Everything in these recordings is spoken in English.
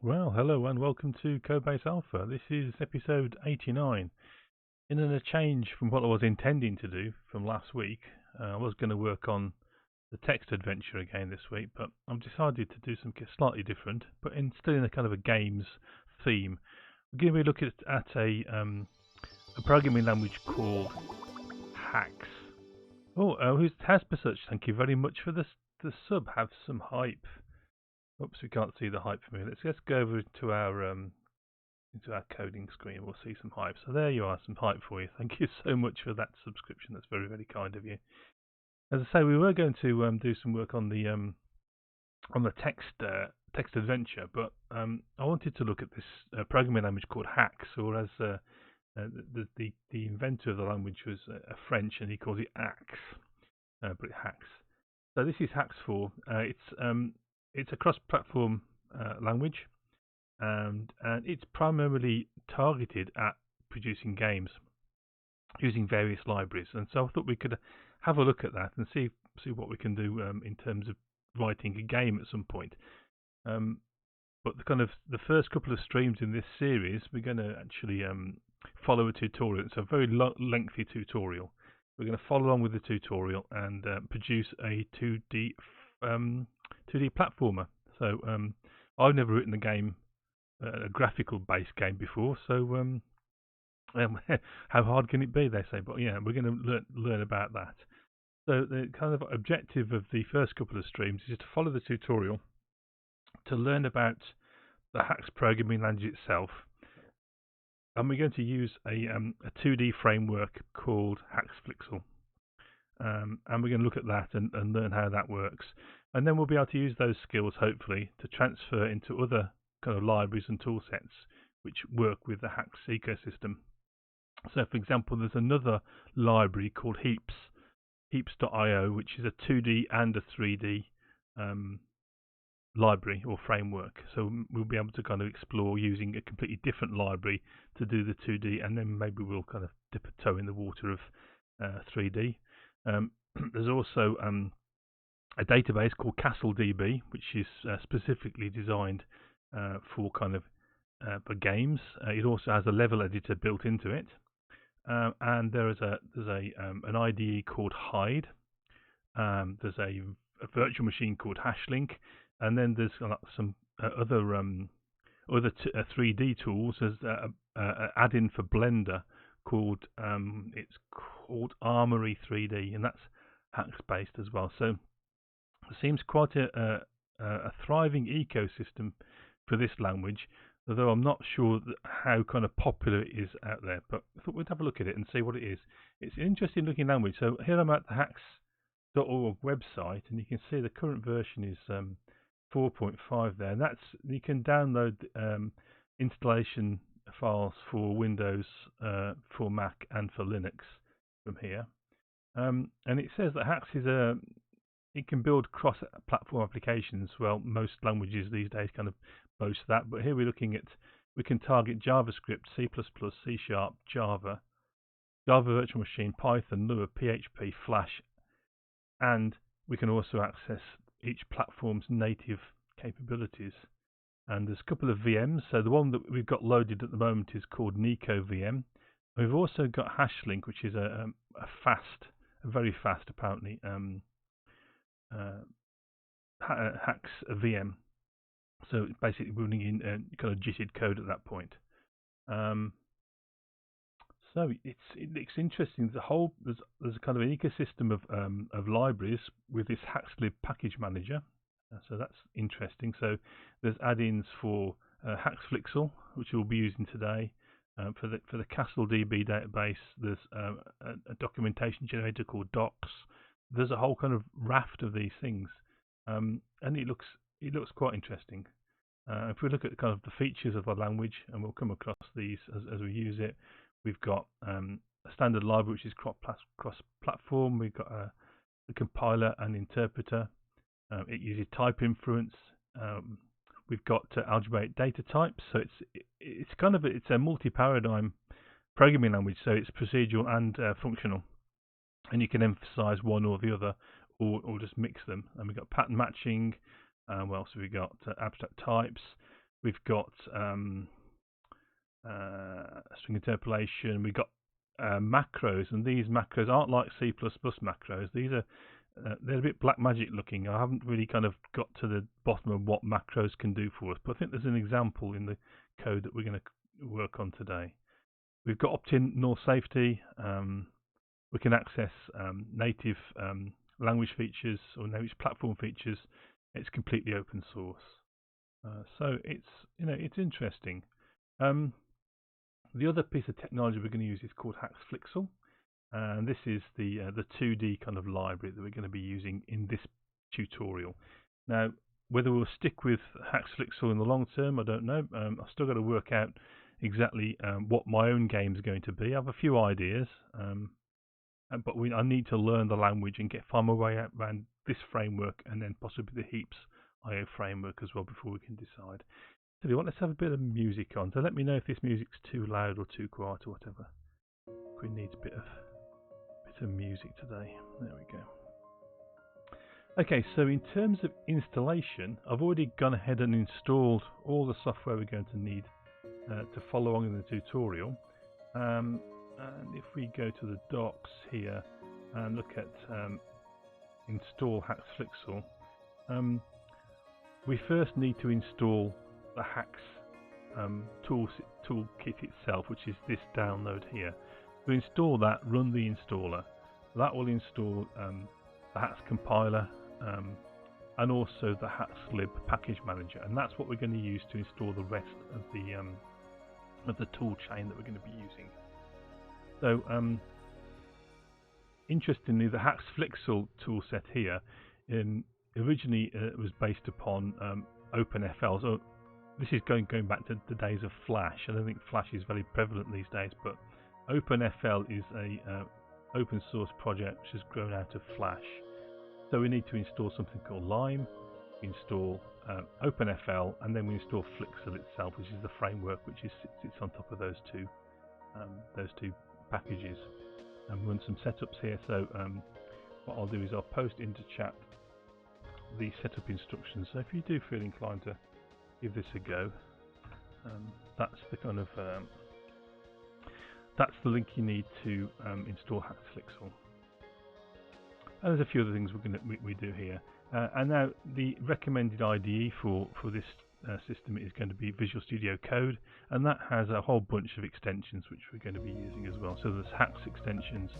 Well, hello and welcome to Codebase Alpha. This is episode 89. In a change from what I was intending to do from last week, I was going to work on the text adventure again this week, but I've decided to do something slightly different, but still in a kind of a games theme. We're going to be looking at a programming language called Haxe. Who's Hasper? Thank you very much for the sub. Have some hype. Oops, we can't see the hype for me. Let's go over to our into our coding screen. We'll see some hype. So there you are, some hype for you. Thank you so much for that subscription. That's very, very kind of you. As I say, we were going to do some work on the text adventure, but I wanted to look at this programming language called Haxe, or as the inventor of the language was a French, and he calls it Axe, but Haxe. So this is Haxe 4. It's a cross-platform language, and it's primarily targeted at producing games using various libraries. And so I thought we could have a look at that and see what we can do in terms of writing a game at some point. But the first couple of streams in this series, we're going to actually follow a tutorial. It's a very lengthy tutorial. We're going to follow along with the tutorial and produce a 2D platformer. So I've never written a graphical based game before, so how hard can it be, they say, but yeah, we're going to learn about that. So the kind of objective of the first couple of streams is to follow the tutorial to learn about the Haxe programming language itself, and we're going to use a 2D framework called Haxe. And we're going to look at that and learn how that works. And then we'll be able to use those skills, hopefully, to transfer into other kind of libraries and tool sets which work with the Haxe ecosystem. So, for example, there's another library called heaps.io, which is a 2D and a 3D library or framework. So we'll be able to kind of explore using a completely different library to do the 2D, and then maybe we'll kind of dip a toe in the water of 3D. There's also a database called CastleDB, which is specifically designed for kind of for games. It also has a level editor built into it, and there's an IDE called Hide. There's a virtual machine called HashLink, and then there's some other 3D tools. There's an add-in for Blender called it's called Armory 3D, and that's Haxe based as well. So it seems quite a thriving ecosystem for this language, although I'm not sure how kind of popular it is out there. But I thought we'd have a look at it and see what it is. It's an interesting looking language. So here I'm at the Haxe.org website, and you can see the current version is 4.5 there, and that's you can download installation files for Windows, for Mac, and for Linux from here. And it says that Haxe is it can build cross-platform applications. Well, most languages these days kind of boast that, but here we're looking at we can target JavaScript, C++, C#, Java, Virtual Machine, Python, Lua, PHP, Flash, and we can also access each platform's native capabilities. And there's a couple of VMs. So the one that we've got loaded at the moment is called Nico VM. We've also got HashLink, which is a very fast apparently Haxe VM. So it's basically running in kind of jitted code at that point. So it looks interesting. There's a kind of an ecosystem of libraries with this HaxeLib package manager. So that's interesting. So there's add-ins for Haxe, which we'll be using today. For the CastleDB database, there's a documentation generator called Docs. There's a whole kind of raft of these things, and it looks quite interesting. If we look at kind of the features of the language, and we'll come across these as we use it, we've got a standard library which is cross-platform. We've got a compiler and interpreter. It uses type inference. We've got algebraic data types. So it's a multi-paradigm programming language. So it's procedural and functional, and you can emphasize one or the other, or just mix them. And we've got pattern matching. What else have we got? Abstract types. we've got string interpolation, we've got macros, and these macros aren't like C++ macros. These are they're a bit black magic looking. I haven't really kind of got to the bottom of what macros can do for us, but I think there's an example in the code that we're going to work on today. We've got opt-in null safety. We can access native language features or native platform features. It's completely open source, so it's interesting. The other piece of technology we're going to use is called Haxe, and this is the 2D kind of library that we're going to be using in this tutorial. Now, whether we'll stick with Haxe in the long term, I don't know. I've still got to work out exactly what my own game is going to be. I have a few ideas, but I need to learn the language and find my way out around this framework and then possibly the Heaps IO framework as well before we can decide. So let's have a bit of music on. So let me know if this music's too loud or too quiet or whatever. We need a bit of music today. There we go. Okay, so in terms of installation, I've already gone ahead and installed all the software we're going to need to follow along in the tutorial. And if we go to the docs here and look at install Haxe, we first need to install the Haxe toolkit itself, which is this download here. To install that, run the installer. That will install the Haxe compiler and also the haxelib package manager, and that's what we're going to use to install the rest of the tool chain that we're going to be using. So, interestingly, the Haxe toolset here originally was based upon OpenFL. So this is going back to the days of Flash. I don't think Flash is very prevalent these days, but OpenFL is a open source project which has grown out of Flash. So we need to install something called Lime, install OpenFL, and then we install Flixel itself, which is the framework which sits on top of those two packages. And run some setups here. So what I'll do is I'll post into chat the setup instructions. So if you do feel inclined to give this a go, that's the kind of that's the link you need to install Haxe. And there's a few other things we do here. And now the recommended IDE for this system is going to be Visual Studio Code, and that has a whole bunch of extensions which we're going to be using as well. So there's Haxe extensions,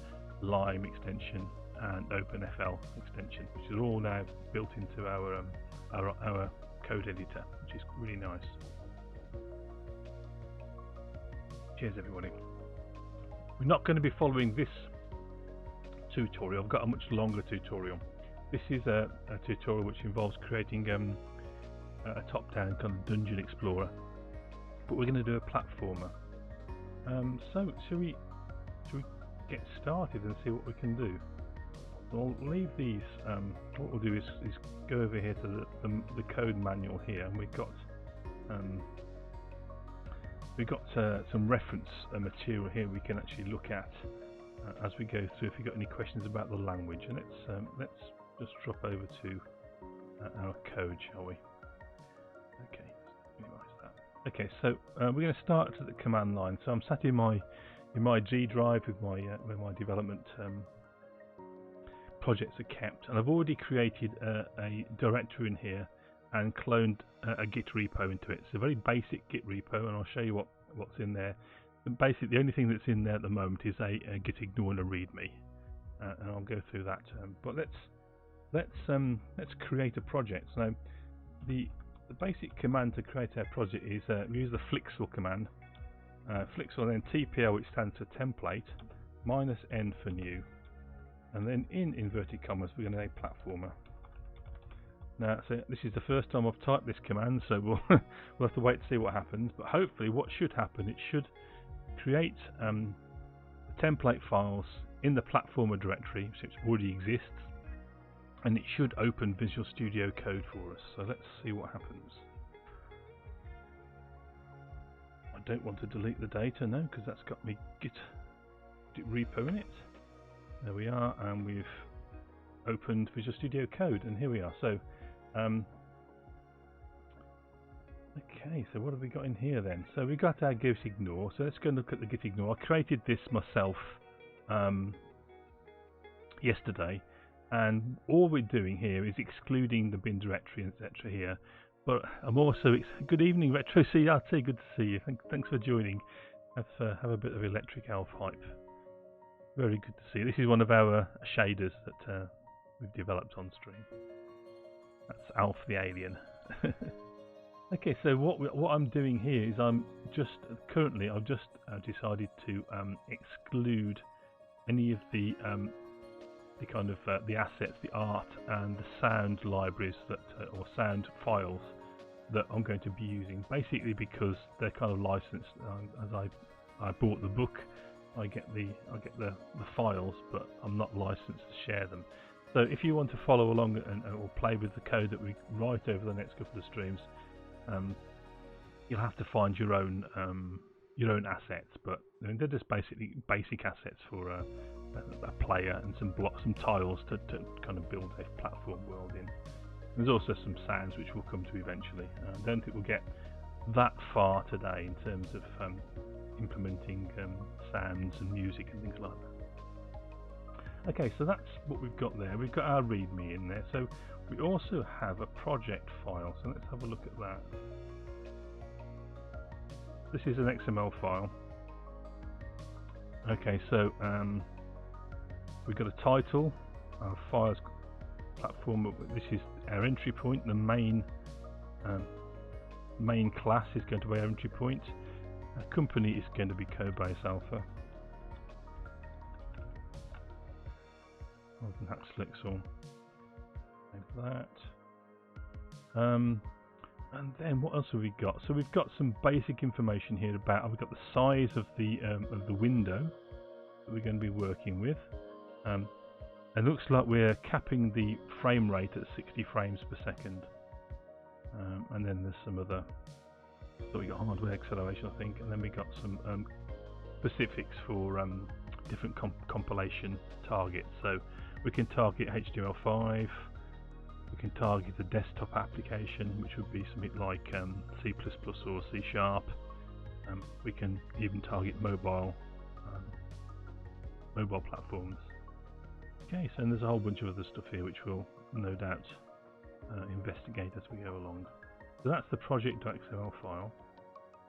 Lime extension, and OpenFL extension, which is all now built into our code editor, which is really nice. Cheers, everybody. We're not going to be following this tutorial. I've got a much longer tutorial. This is a tutorial which involves creating a top-down kind of dungeon explorer, but we're going to do a platformer. So should we get started and see what we can do? So I'll leave these. What we'll do is go over here to the code manual here, and we've got some reference material here we can actually look at as we go through. If you've got any questions about the language, and let's just drop over to our code, shall we? Okay, minimize that. Okay, so we're going to start at the command line. So I'm sat in my G drive with where my development projects are kept, and I've already created a directory in here and cloned a Git repo into it. It's a very basic Git repo, and I'll show you what's in there. And basically, the only thing that's in there at the moment is a git ignore and a readme, and I'll go through that. But let's create a project. So the basic command to create our project is we use the Flixel command. Flixel, then TPL, which stands for template, -n for new, and then in inverted commas we're going to say platformer. Now, so this is the first time I've typed this command, so we'll have to wait to see what happens. But hopefully, what should happen, it should create the template files in the platformer directory, which already exists, and it should open Visual Studio Code for us. So let's see what happens. I don't want to delete the data, no, because that's got me Git repo in it. There we are, and we've opened Visual Studio Code, and here we are. So, okay, Okay, so what have we got in here then? So we got our git ignore. So let's go and look at the git ignore. I created this myself yesterday, and all we're doing here is excluding the bin directory, etc. here. But I'm also good evening, Retro CRT. Good to see you. Thanks for joining. Let's have a bit of electric elf hype. Very good to see you. This is one of our shaders that we've developed on stream. That's Alf the alien. Okay, so what I'm doing here is I've just decided to exclude any of the kind of the assets, the art and the sound libraries that or sound files that I'm going to be using. Basically because they're kind of licensed. As I bought the book, I get the files, but I'm not licensed to share them. So if you want to follow along or play with the code that we write over the next couple of streams, you'll have to find your own assets, but they're just basically basic assets for a player and some tiles to kind of build a platform world in. There's also some sounds which we'll come to eventually. I don't think we'll get that far today in terms of implementing sounds and music and things like that. Okay, so that's what we've got there. We've got our README in there. So we also have a project file. So let's have a look at that. This is an XML file. Okay, so we've got a title, our files platform. This is our entry point. The main class is going to be our entry point. Our company is going to be Codebase Alpha. Haxe Programming like that. And then what else have we got? So we've got some basic information here about. We've got the size of the window that we're going to be working with. It looks like we're capping the frame rate at 60 frames per second. And then there's some other. So we got hardware acceleration, I think, and then we got some specifics for different compilation targets. So we can target HTML5. We can target a desktop application, which would be something like C++ or C#. We can even target mobile platforms. Okay, so there's a whole bunch of other stuff here which we'll no doubt investigate as we go along. So that's the project.xml file,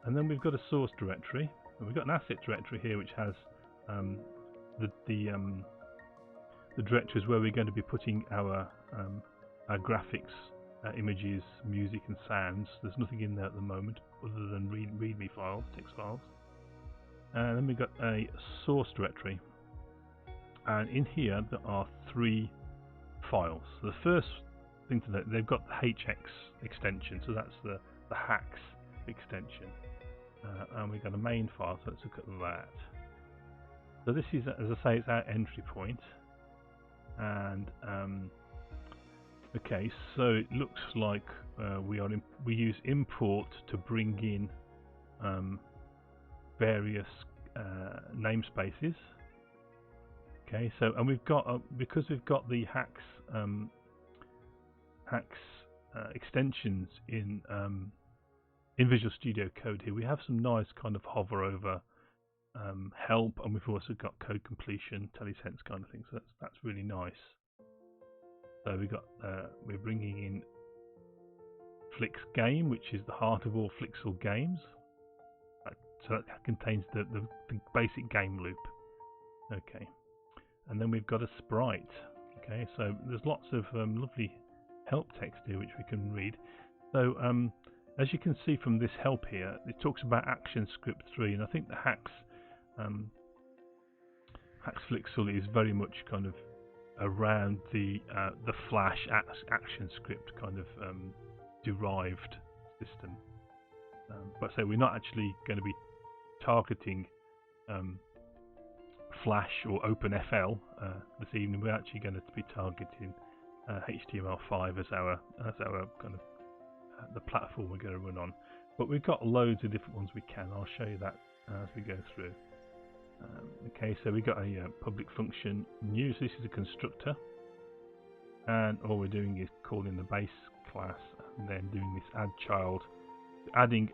and then we've got a source directory. And we've got an asset directory here which has the directories where we're going to be putting our graphics, images, music and sounds. There's nothing in there at the moment other than readme files, text files. And then we've got a source directory, and in here there are 3 files. So the first thing to note, they've got the HX extension, so that's the Haxe extension, and we've got a main file, so let's look at that. So this is, as I say, it's our entry point. And okay, so it looks like we use import to bring in various namespaces. Okay, so and we've got because we've got the Haxe extensions in Visual Studio Code here, we have some nice kind of hover over help, and we've also got code completion, telesense kind of thing. So that's really nice. So we got we're bringing in Flix Game, which is the heart of all Flixel games. So that contains the basic game loop. Okay, and then we've got a sprite. Okay, so there's lots of lovely help text here which we can read. So as you can see from this help here, it talks about action script 3, and I think the Haxe Flixel is very much kind of around the Flash action script kind of derived system. But so we're not actually going to be targeting Flash or OpenFL this evening. We're actually going to be targeting HTML5 as our kind of the platform we're going to run on. But we've got loads of different ones we can. I'll show you that as we go through. Okay, so we've got a public function new. So this is a constructor, and all we're doing is calling the base class and then doing this add child adding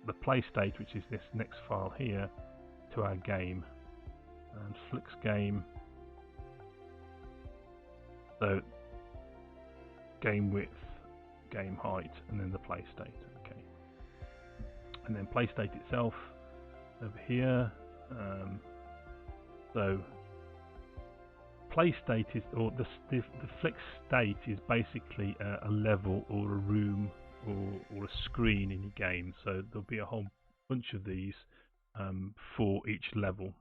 the play state, which is this next file here, to our game, and Flix game. So game width, game height, and then the play state. Okay, and then play state itself over here. So play state is, or the Flix state is basically a level or a room or a screen in your game. So there'll be a whole bunch of these for each level.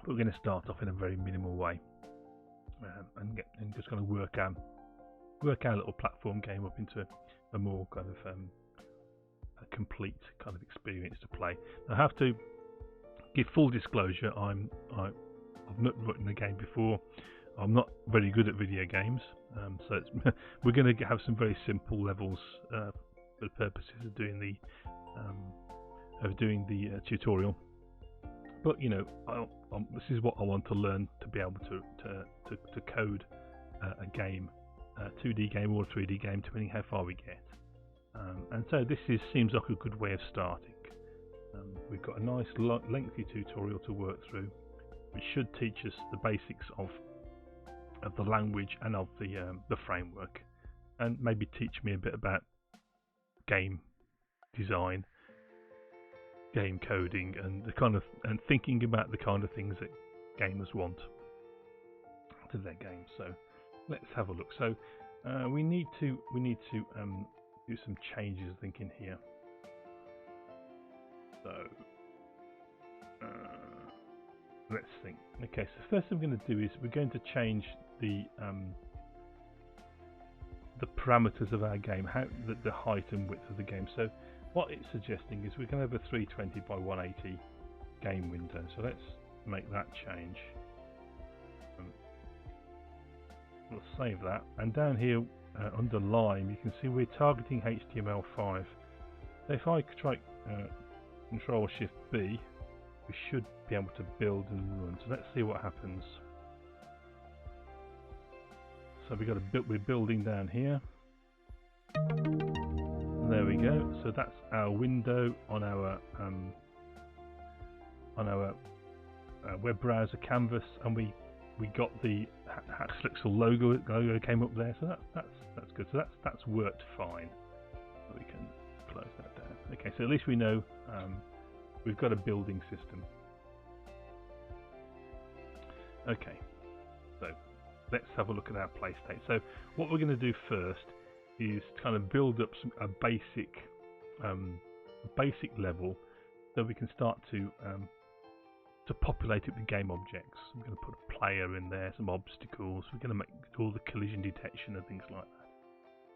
We're going to start off in a very minimal way and just kind of work our little platform game up into a more kind of a complete kind of experience to play. I have to give full disclosure. I've not written a game before. I'm not very good at video games, so we're going to have some very simple levels for the purposes of doing the tutorial. But you know, this is what I want to learn to be able to code a game, a 2D game or a 3D game, depending how far we get. And so this seems like a good way of starting. We've got a nice lengthy tutorial to work through, which should teach us the basics of the language and of the framework, and maybe teach me a bit about game design, game coding, and thinking about the kind of things that gamers want to their games. So let's have a look. So we need to do some changes, I think, in here. So let's think. Okay, so first thing we're going to do is we're going to change the parameters of our game, the height and width of the game. So what it's suggesting is we're going to have a 320 by 180 game window. So let's make that change. We'll save that, and down here under line you can see we're targeting HTML5. So if I try Control Shift B, we should be able to build and run. So let's see what happens. So we're building down here. There we go. So that's our window on our web browser canvas, and we got the Haxe logo came up there. So that's good. So that's worked fine. So we can close that down. Okay, so at least we know we've got a building system. Okay, so let's have a look at our play state. So what we're going to do first is kind of build up a basic level, so we can start to populate it with game objects. We're going to put a player in there, some obstacles. We're going to make all the collision detection and things like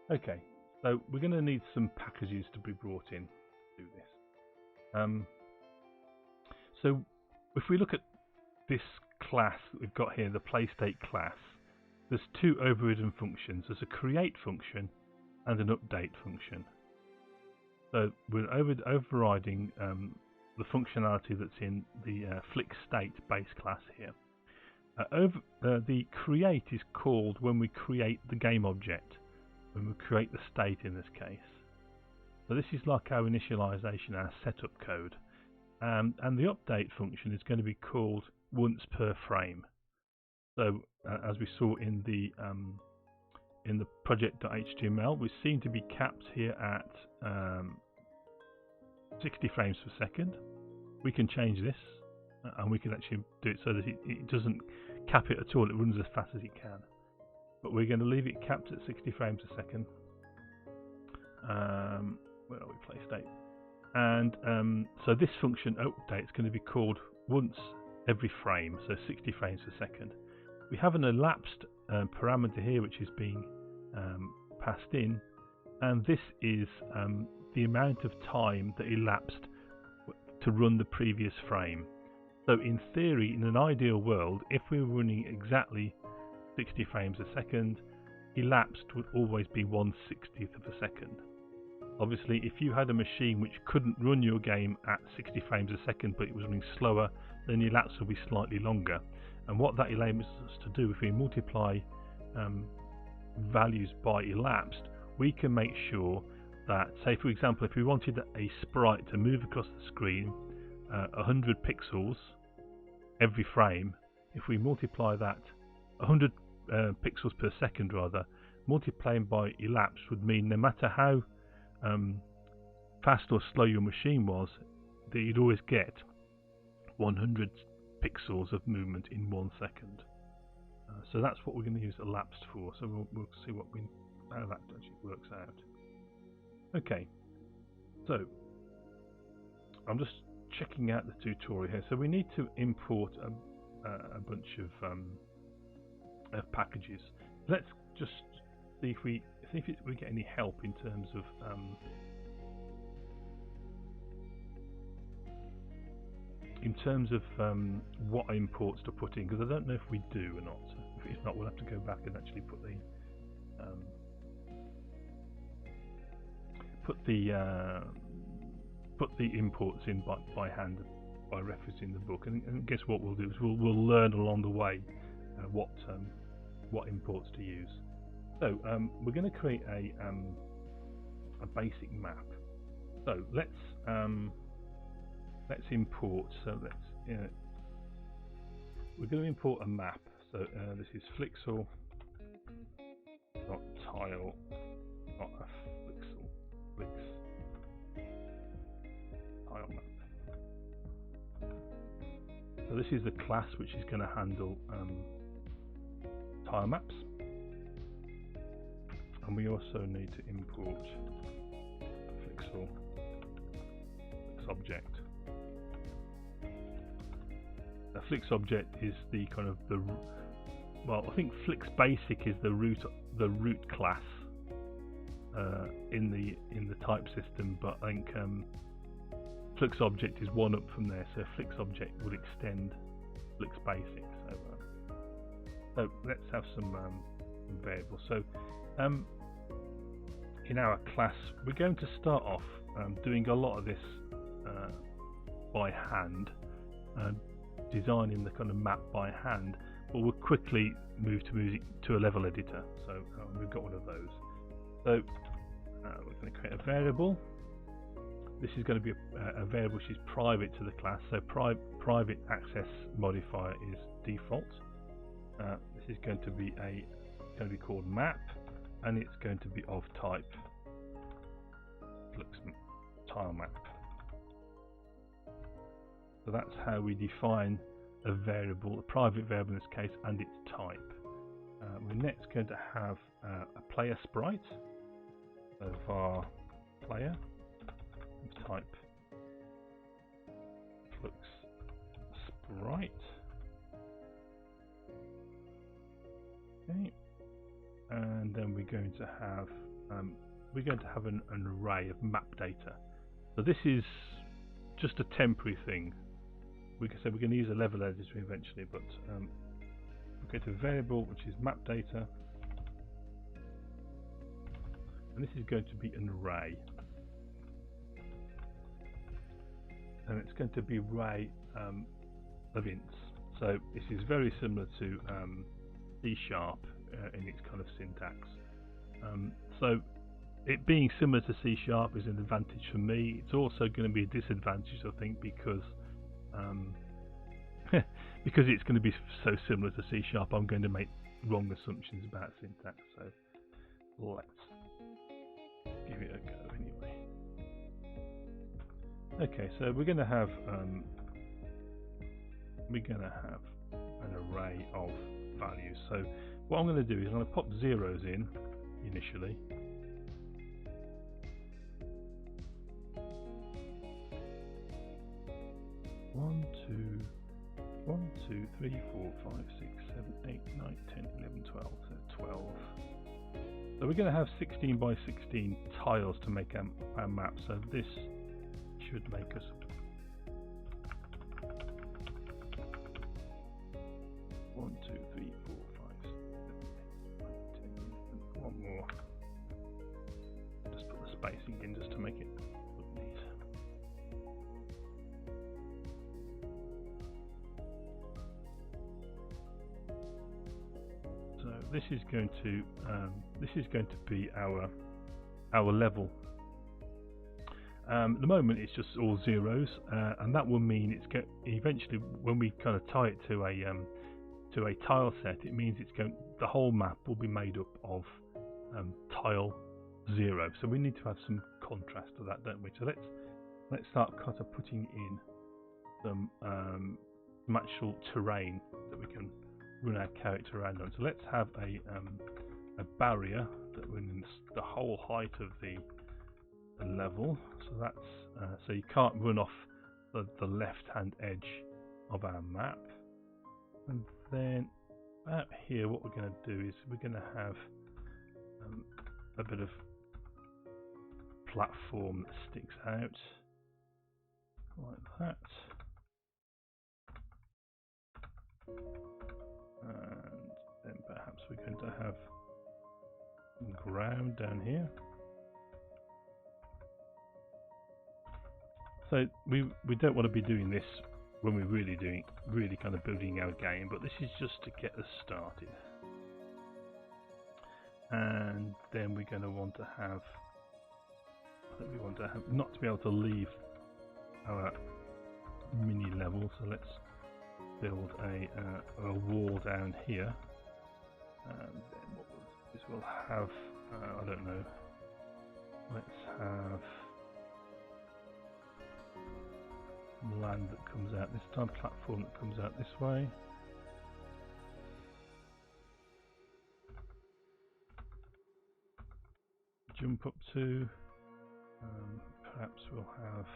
that. Okay, so we're going to need some packages to be brought in to do this. So if we look at this class that we've got here, the playstate class, there's two overridden functions. There's a create function and an update function. So we're overriding the functionality that's in the Flix state base class here. The create is called when we create the game object, when we create the state in this case. So this is like our initialization, our setup code. And the update function is going to be called once per frame. So as we saw in the project.html, we seem to be capped here at 60 frames per second. We can change this, and we can actually do it so that it doesn't cap it at all. It runs as fast as it can. But we're going to leave it capped at 60 frames a second. Where are we? Play state. And so this function update is going to be called once every frame, so 60 frames per second. We have an elapsed parameter here which is being passed in, and this is the amount of time that elapsed to run the previous frame. So in theory, in an ideal world, if we were running exactly 60 frames a second, elapsed would always be 1/60th of a second. Obviously, if you had a machine which couldn't run your game at 60 frames a second but it was running slower, then the elapsed will be slightly longer. And what that enables us to do, if we multiply values by elapsed, we can make sure that, say for example, if we wanted a sprite to move across the screen 100 pixels every frame, if we multiply that 100 pixels per second rather, multiplying by elapsed would mean no matter how fast or slow your machine was, that you'd always get 100 pixels of movement in 1 second. So that's what we're going to use elapsed for. So we'll see how that actually works out. Okay, so I'm just checking out the tutorial here. So we need to import a bunch of packages. Let's just see if we get any help in terms of what imports to put in, because I don't know if we do or not. If not, we'll have to go back and actually put the imports in by hand by referencing the book. And guess what we'll do is we'll learn along the way what imports to use. So we're going to create a basic map. So let's import. So we're going to import a map. So this is Flixel, not tile, not a Flixel, Flix tile map. So this is the class which is going to handle tile maps, and we also need to import Flixel Flix object. The Flix object is the kind of I think Flix Basic is the root class in the type system, but I think Flix object is one up from there. So Flix object would extend Flix Basic. So let's have some variables. So in our class, we're going to start off doing a lot of this by hand. Designing the kind of map by hand, but we'll quickly move to a level editor. So we've got one of those. So we're going to create a variable. This is going to be a variable which is private to the class. So private access modifier is default. This is going to be called map, and it's going to be of type Flix tile map. So that's how we define a variable, a private variable in this case, and its type. We're next going to have a player sprite. So var player of type Flux sprite. Okay, and then we're going to have an array of map data. So this is just a temporary thing. We can say we're going to use a level editor eventually, but we'll go to a variable which is map data, and this is going to be an array, and it's going to be array of ints. So this is very similar to C# in its kind of syntax. So it being similar to C# is an advantage for me. It's also going to be a disadvantage, I think, because because it's going to be so similar to C#, I'm going to make wrong assumptions about syntax. So let's give it a go anyway. Okay, so we're going to have an array of values. So what I'm going to do is I'm going to pop zeros in initially. 1, 2, 3, 4, 5, 6, 7, 8, 9, 10, 11, 12. So 12. So we're going to have 16 by 16 tiles to make our map. So this should make us 1, 2, 3, 4, 5, 6, 7, 8, 9, 10, 11. One more. Just put the spacing in just to make it look neat. So this is going to be our our level. At the moment it's just all zeros, and that will mean it's eventually when we kind of tie it to a tile set, it means the whole map will be made up of tile 0. So we need to have some contrast to that, don't we? So let's start kind of putting in some actual terrain that we can run our character around on. So let's have a barrier that runs the whole height of the level. So that's so you can't run off the left-hand edge of our map. And then out here, what we're going to do is we're going to have a bit of platform that sticks out like that. And then perhaps we're going to have some ground down here. So we don't want to be doing this when we're really kind of building our game, but this is just to get us started. And then we're going to want to have, not to be able to leave our mini level. So let's build a wall down here. And then what we'll have, I don't know. Let's have land that comes out this time, platform that comes out this way. Jump up to, perhaps we'll have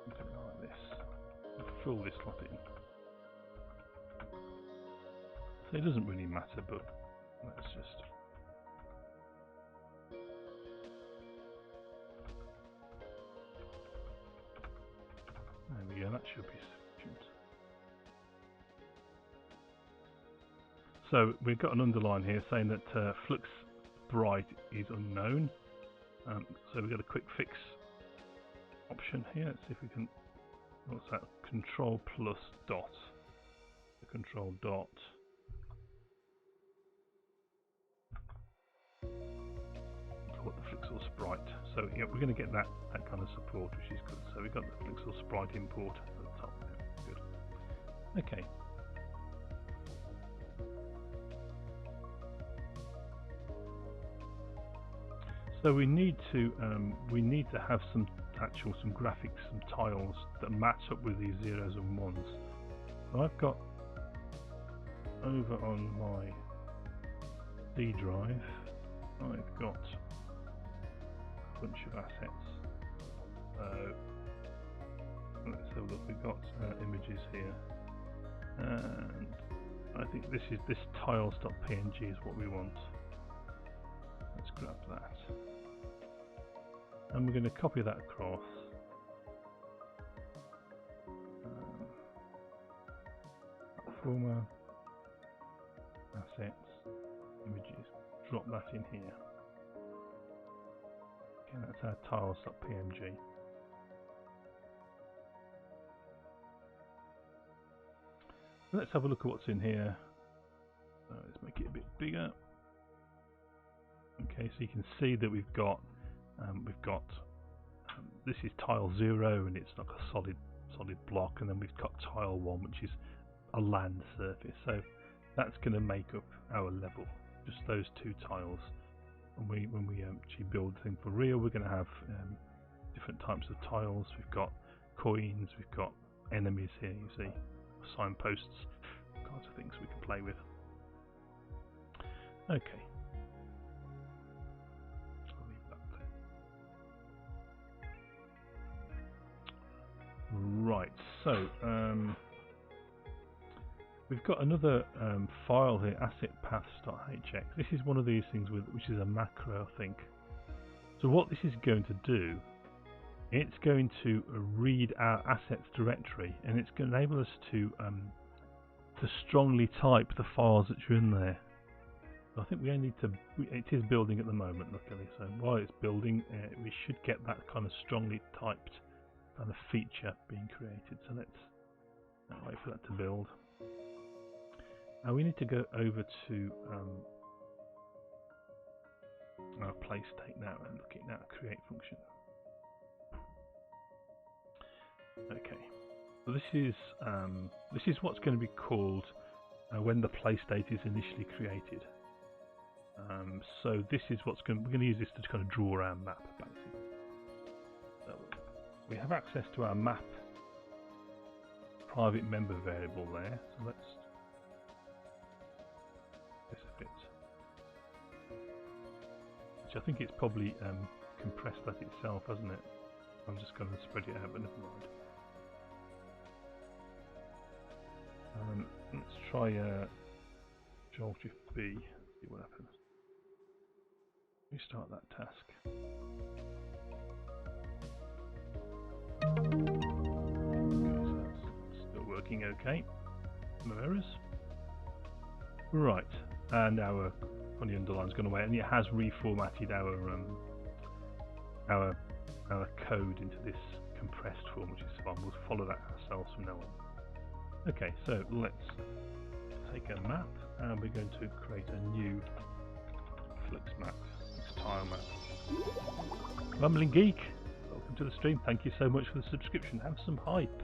something like this. Fill this lot in. So it doesn't really matter, but let's just there we go, that should be sufficient. So we've got an underline here saying that Flux Sprite is unknown. So we've got a quick fix option here. Let's see if we can, what's that? Control plus dot. The control dot. Call it the Flixel Sprite. So yeah, we're going to get that kind of support, which is good. So we've got the Flixel Sprite import at the top there. Good. Okay. So we need to have some graphics, some tiles that match up with these zeros and ones. So I've got over on my C drive, I've got a bunch of assets. So let's have a look. We've got images here, and I think this tiles.png is what we want. Let's grab that. And we're going to copy that across. Former assets, images, drop that in here. Okay, that's our tiles.png. Let's have a look at what's in here. So let's make it a bit bigger. Okay, so you can see that we've got this is tile 0 and it's like a solid block, and then we've got tile 1, which is a land surface. So that's going to make up our level, just those two tiles. And when we actually build the thing for real, we're going to have different types of tiles. We've got coins, we've got enemies here, you see, signposts, kinds of things we can play with. Okay. Right, so we've got another file here, assetpaths.hx. This is one of these things which is a macro, I think. So what this is going to do, it's going to read our assets directory, and it's going to enable us to strongly type the files that are in there. So I think we only need to. It is building at the moment, luckily. So while it's building, we should get that kind of strongly typed kind of feature being created. So let's I'll wait for that to build. Now we need to go over to our play state now and look at that create function. Okay, so this is what's going to be called when the play state is initially created. So this is we're going to use this to kind of draw our map basically. So we have access to our map private member variable there. So let's this a bit, which I think it's probably compressed that itself, hasn't it? I'm just going to spread it out, but never mind. Let's try Control-Shift B, see what happens. Restart that task. Okay, so that's still working okay. No errors. Right, and our funny underline's gone away, and it has reformatted our code into this compressed form, which is fine. We'll follow that ourselves from now on. Okay, so let's take a map, and we're going to create a new Flix map, Flix tile map. Rumbling Geek, welcome to the stream. Thank you so much for the subscription. Have some hype.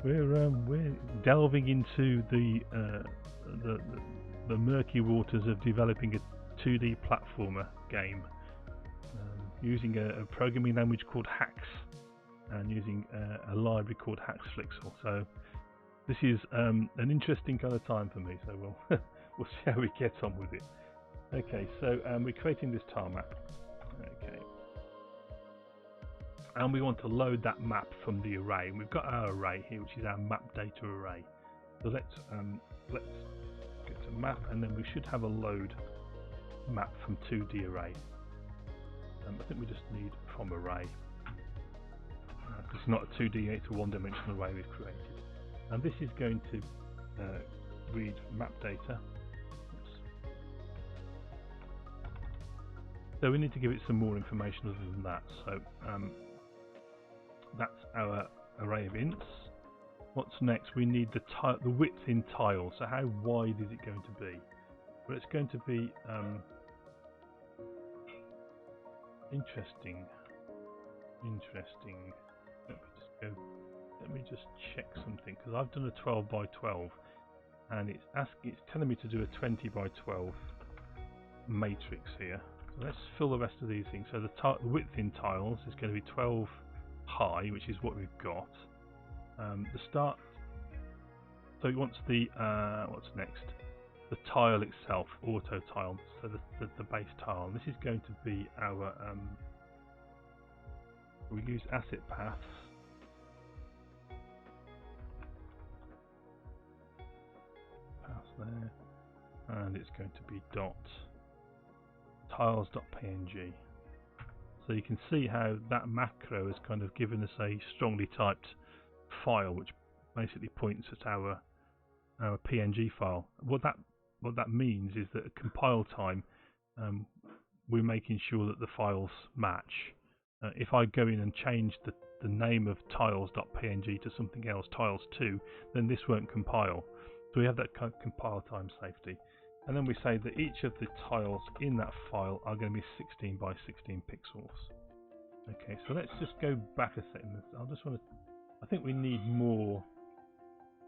We're delving into the murky waters of developing a 2D platformer game using a programming language called Haxe and using a library called Haxe Flixel. So this is an interesting kind of time for me. So we'll see how we get on with it. Okay, so we're creating this tile map. Okay, and we want to load that map from the array. And we've got our array here, which is our map data array. So let's get to map, and then we should have a load map from 2D array. I think we just need from array. It's not a 2D, it's a one-dimensional array we've created. And this is going to read map data. So we need to give it some more information other than that. So that's our array of ints. What's next? We need the width in tiles. So how wide is it going to be? Well, it's going to be interesting. Let me just check something, because I've done a 12 by 12, and it's telling me to do a 20 by 12 matrix here. So let's fill the rest of these things. So the width in tiles is going to be 12 high, which is what we've got. The start. So it wants the what's next? The tile itself, auto tile. So the base tile. And this is going to be our. We use asset paths. Pass there, and it's going to be dot tiles.png. So you can see how that macro has kind of given us a strongly typed file, which basically points at our PNG file. What that means is that at compile time, we're making sure that the files match. If I go in and change the name of tiles.png to something else, tiles2, then this won't compile. So we have that kind of compile time safety. And then we say that each of the tiles in that file are going to be 16 by 16 pixels. Okay, so let's just go back a second. I think we need more.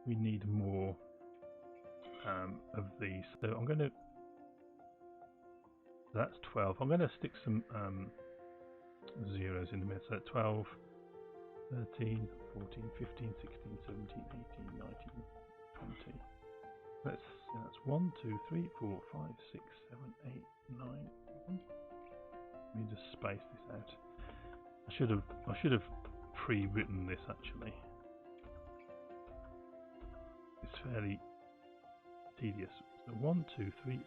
We need more of these. So I'm going to. That's 12. I'm going to stick some zeros in the middle. So 12, 13, 14, 15, 16, 17, 18, 19, 20. That's 1, 2, 3, 4, 5, 6, 7, 8, 9. Let me just space this out. I should have pre-written this actually. It's fairly tedious. So 1, 2, 3,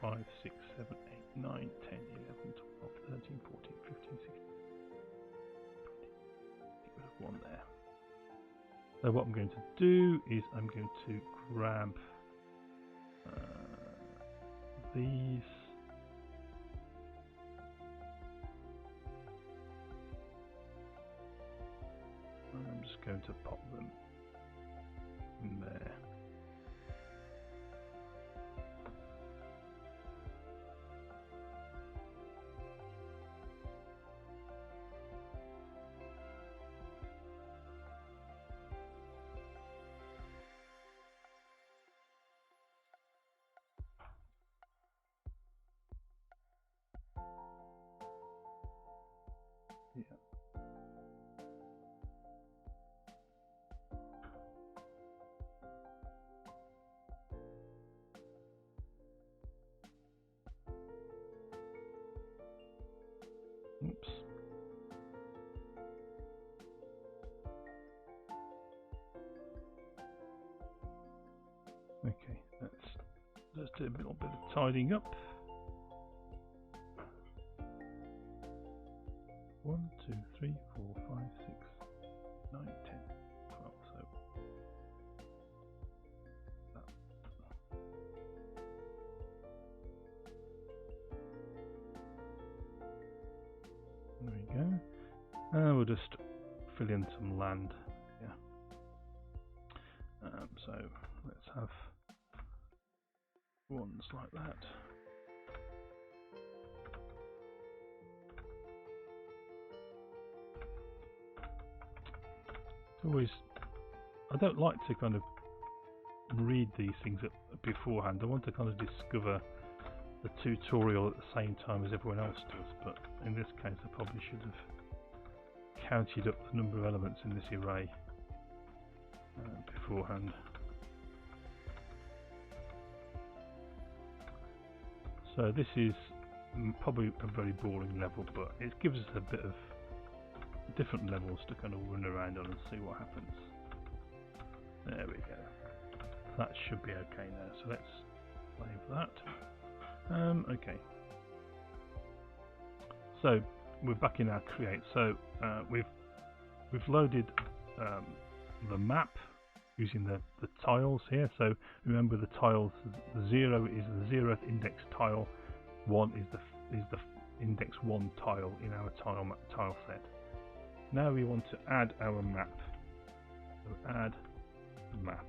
4, 5, 6, 7, 8, 9, 10, 11, 12, 13, 14, 15, 16. Get rid of 1 there. So what I'm going to do is I'm going to grab these. I'm just going to pop them in there. Yeah. Oops. Okay, let's do a little bit of tidying up. 1, 2, 3, 4, 5, 6, 9, 10, 12. So there we go. And we'll just fill in some land. Yeah. So let's have ones like that. It's always, I don't like to kind of read these things beforehand. I want to kind of discover the tutorial at the same time as everyone else does, but in this case I probably should have counted up the number of elements in this array beforehand. So this is probably a very boring level, but it gives us a bit of different levels to kind of run around on and see what happens. There we go. That should be okay now, so let's save that. Okay. So we're back in our create. So we've loaded the map using the tiles here. So remember the tiles, the 0 is the 0th index tile, 1 is the index 1 tile in our tile set. Now we want to add our map. So add map.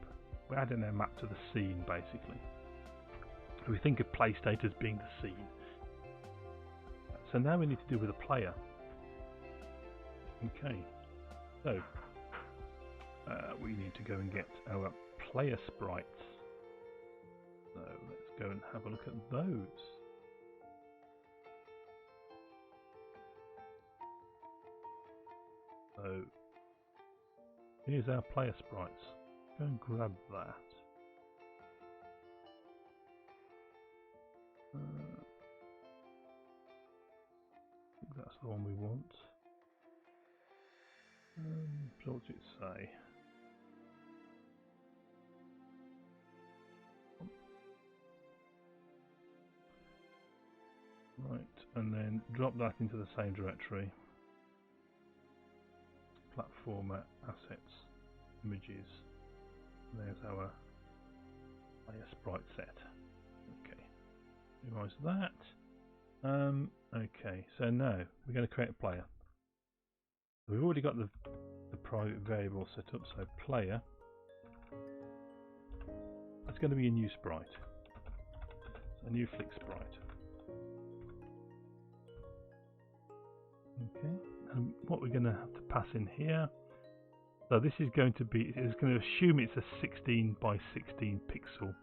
We're adding our map to the scene basically. We think of play state as being the scene. So now we need to do with a player. Okay. So we need to go and get our player sprites. So let's go and have a look at those. So here's our player sprites. Go and grab that. I think that's the one we want. So what's it say? Right, and then drop that into the same directory. Platformer, assets, images. There's our player sprite set. Okay, minimize that. Okay, so now we're going to create a player. We've already got the private variable set up, so player. That's going to be a new sprite, so a new flick sprite. Okay, and what we're going to have to pass in here. So this is going to be, it's going to assume it's a 16 by 16 pixel.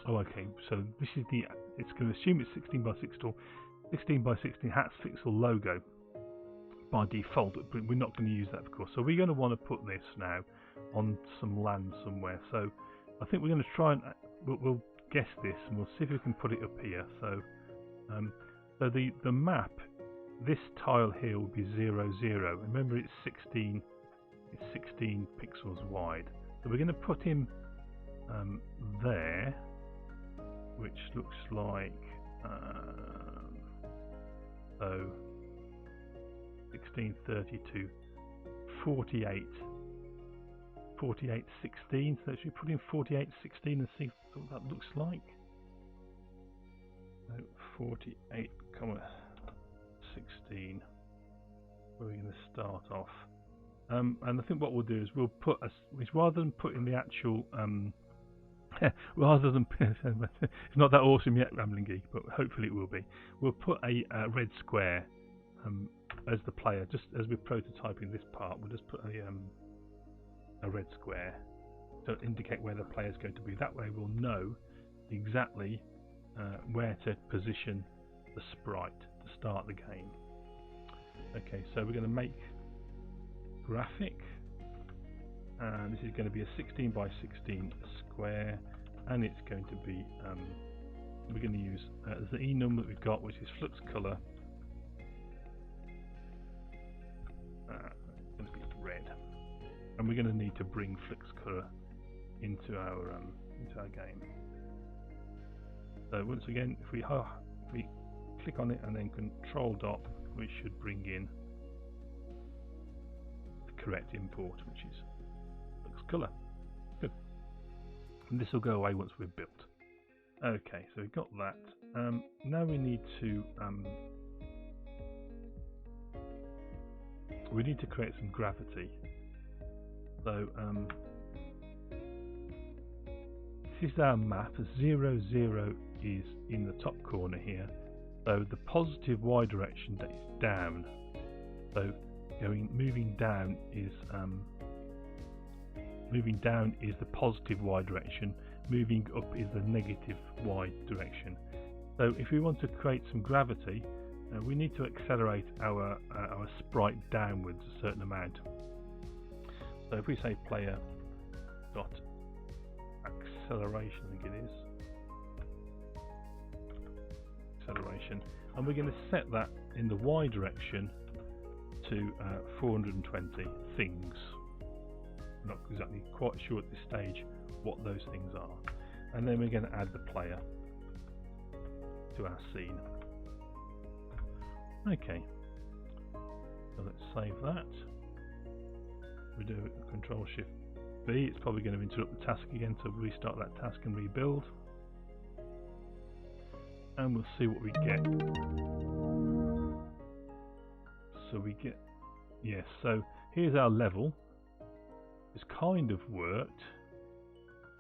Oh, okay. So this is the. It's going to assume it's 16 by 16 by 16 Haxe pixel logo by default, but we're not going to use that, of course. So we're going to want to put this now on some land somewhere. So I think we're going to try and we'll guess this, and we'll see if we can put it up here. So, so the map, this tile here will be 0, 0. Remember, it's 16 pixels wide. So we're going to put him there, which looks like so 1632 48 16. So should we put in 48 16 and see what that looks like? So 48,16 where we're going to start off. And I think what we'll do is we'll put rather than putting the actual rather than it's not that awesome yet, Rambling Geek, but hopefully it will be. We'll put a red square as the player, just as we're prototyping this part. We'll just put a red square to indicate where the player is going to be. That way we'll know exactly where to position the sprite to start the game. Okay, so we're going to make graphic, and this is going to be a 16 by 16 square, and it's going to be we're going to use the enum that we've got, which is flux color. It's going to be red, and we're going to need to bring flux color into our game. So once again, if we click on it and then Control Dot, we should bring in the correct import, which is flux color. Good. And this will go away once we're built. Okay, so we've got that. Now we need to create some gravity. So this is our map. 0, 0 is in the top corner here. So the positive y direction that is down. So moving down is the positive y direction. Moving up is the negative y direction. So if we want to create some gravity, we need to accelerate our sprite downwards a certain amount. So if we say player dot acceleration, I think it is acceleration, and we're going to set that in the y direction to 420 things. I'm not exactly quite sure at this stage what those things are, and then we're going to add the player to our scene. Okay, so let's save that. We do Control Shift B. It's probably going to interrupt the task again, so restart that task and rebuild, and we'll see what we get. So we get, yes, so here's our level. It's kind of worked,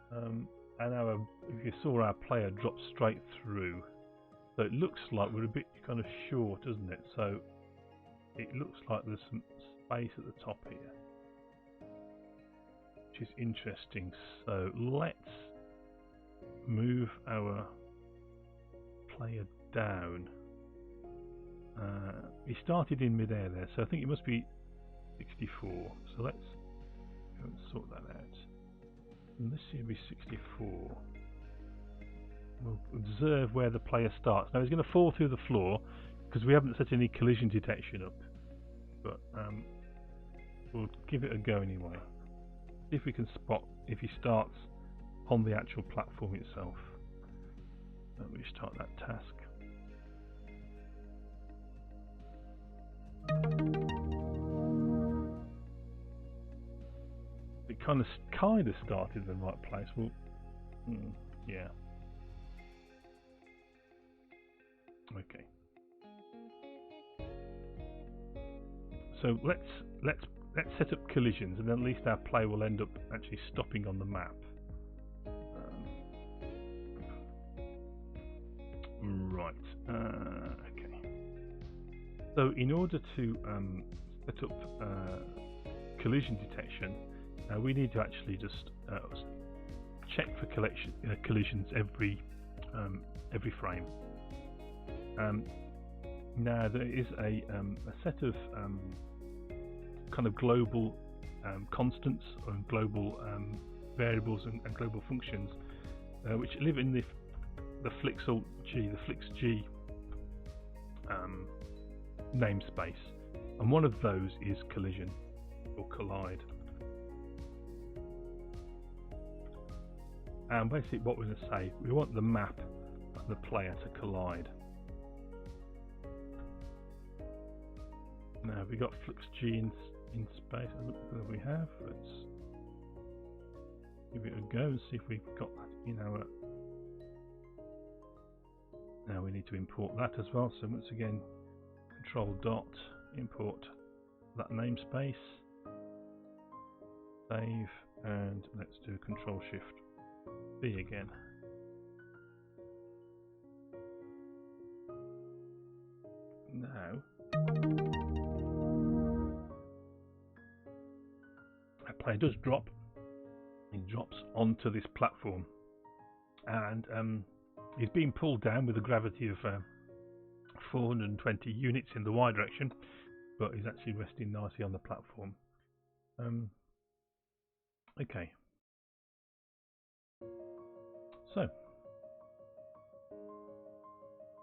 and if you saw, our player dropped straight through, so it looks like we're a bit kind of short, doesn't it? So it looks like there's some space at the top here, which is interesting. So let's move our player down. He started in midair there, so I think it must be 64. So let's go and sort that out. And this should be 64. We'll observe where the player starts. Now he's going to fall through the floor because we haven't set any collision detection up, but we'll give it a go anyway. See if we can spot if he starts on the actual platform itself. Let me start that task. It kind of started in the right place. Well, yeah. Okay. So let's set up collisions, and then at least our player will end up actually stopping on the map. Right. Okay. So in order to set up collision detection, we need to actually just check for collisions every frame. Now there is a set of kind of global constants and global variables and global functions which live in the FlixG namespace, and one of those is collision or collide. And basically what we're going to say, we want the map and the player to collide. Now we got FlixG in space. I look what we have. Let's give it a go and see if we've got that in our we need to import that as well. So once again, control dot, import that namespace, save, and let's do control shift B again. Now a player does drop. He drops onto this platform, and he's being pulled down with a gravity of 420 units in the y direction, but he's actually resting nicely on the platform. Okay, so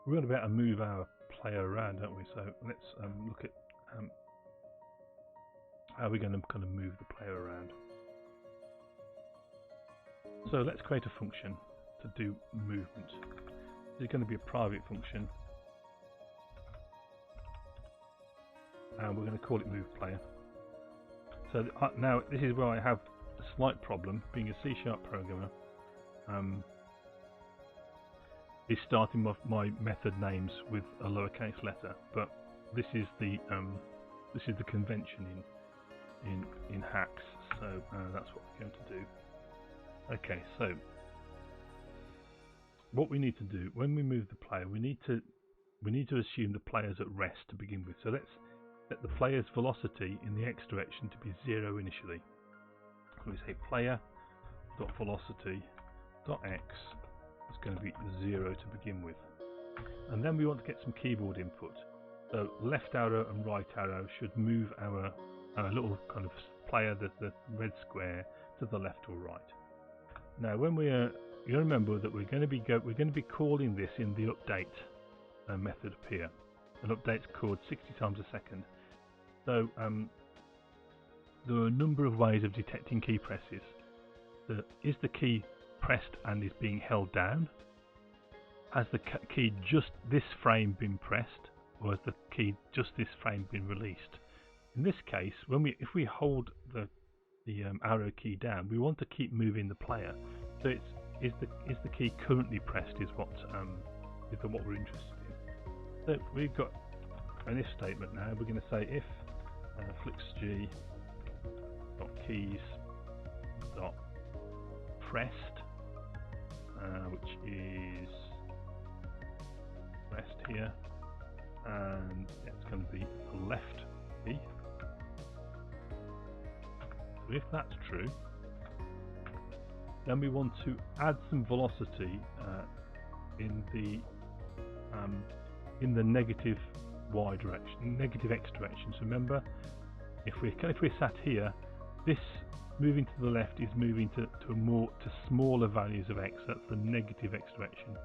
we're going to be able to move our player around, aren't we? So let's look at how we're going to kind of move the player around. So let's create a function to do movement. This is going to be a private function, and we're going to call it movePlayer. So now this is where I have a slight problem, being a C# programmer. Is starting off my method names with a lowercase letter, but this is the convention in Haxe, so that's what we're going to do. Okay, so what we need to do when we move the player, we need to assume the player's at rest to begin with. So let's set the player's velocity in the x direction to be 0 initially. So we say player.velocity.x is going to be 0 to begin with, and then we want to get some keyboard input. So left arrow and right arrow should move our little kind of player, the red square, to the left or right. Now, when you remember that we're going to be calling this in the update method up here. An update's called 60 times a second. So there are a number of ways of detecting key presses. Is the key pressed and is being held down? Has the key just this frame been pressed, or has the key just this frame been released? In this case, if we hold the arrow key down, we want to keep moving the player. So is the key currently pressed is what we're interested in. So we've got an if statement now. We're going to say if flixg.keys.pressed, which is pressed here, and it's going to be the left key. So if that's true, then we want to add some velocity in the negative y direction, negative x direction. So remember, if we're sat here, this moving to the left is moving to smaller values of x. That's the negative x direction,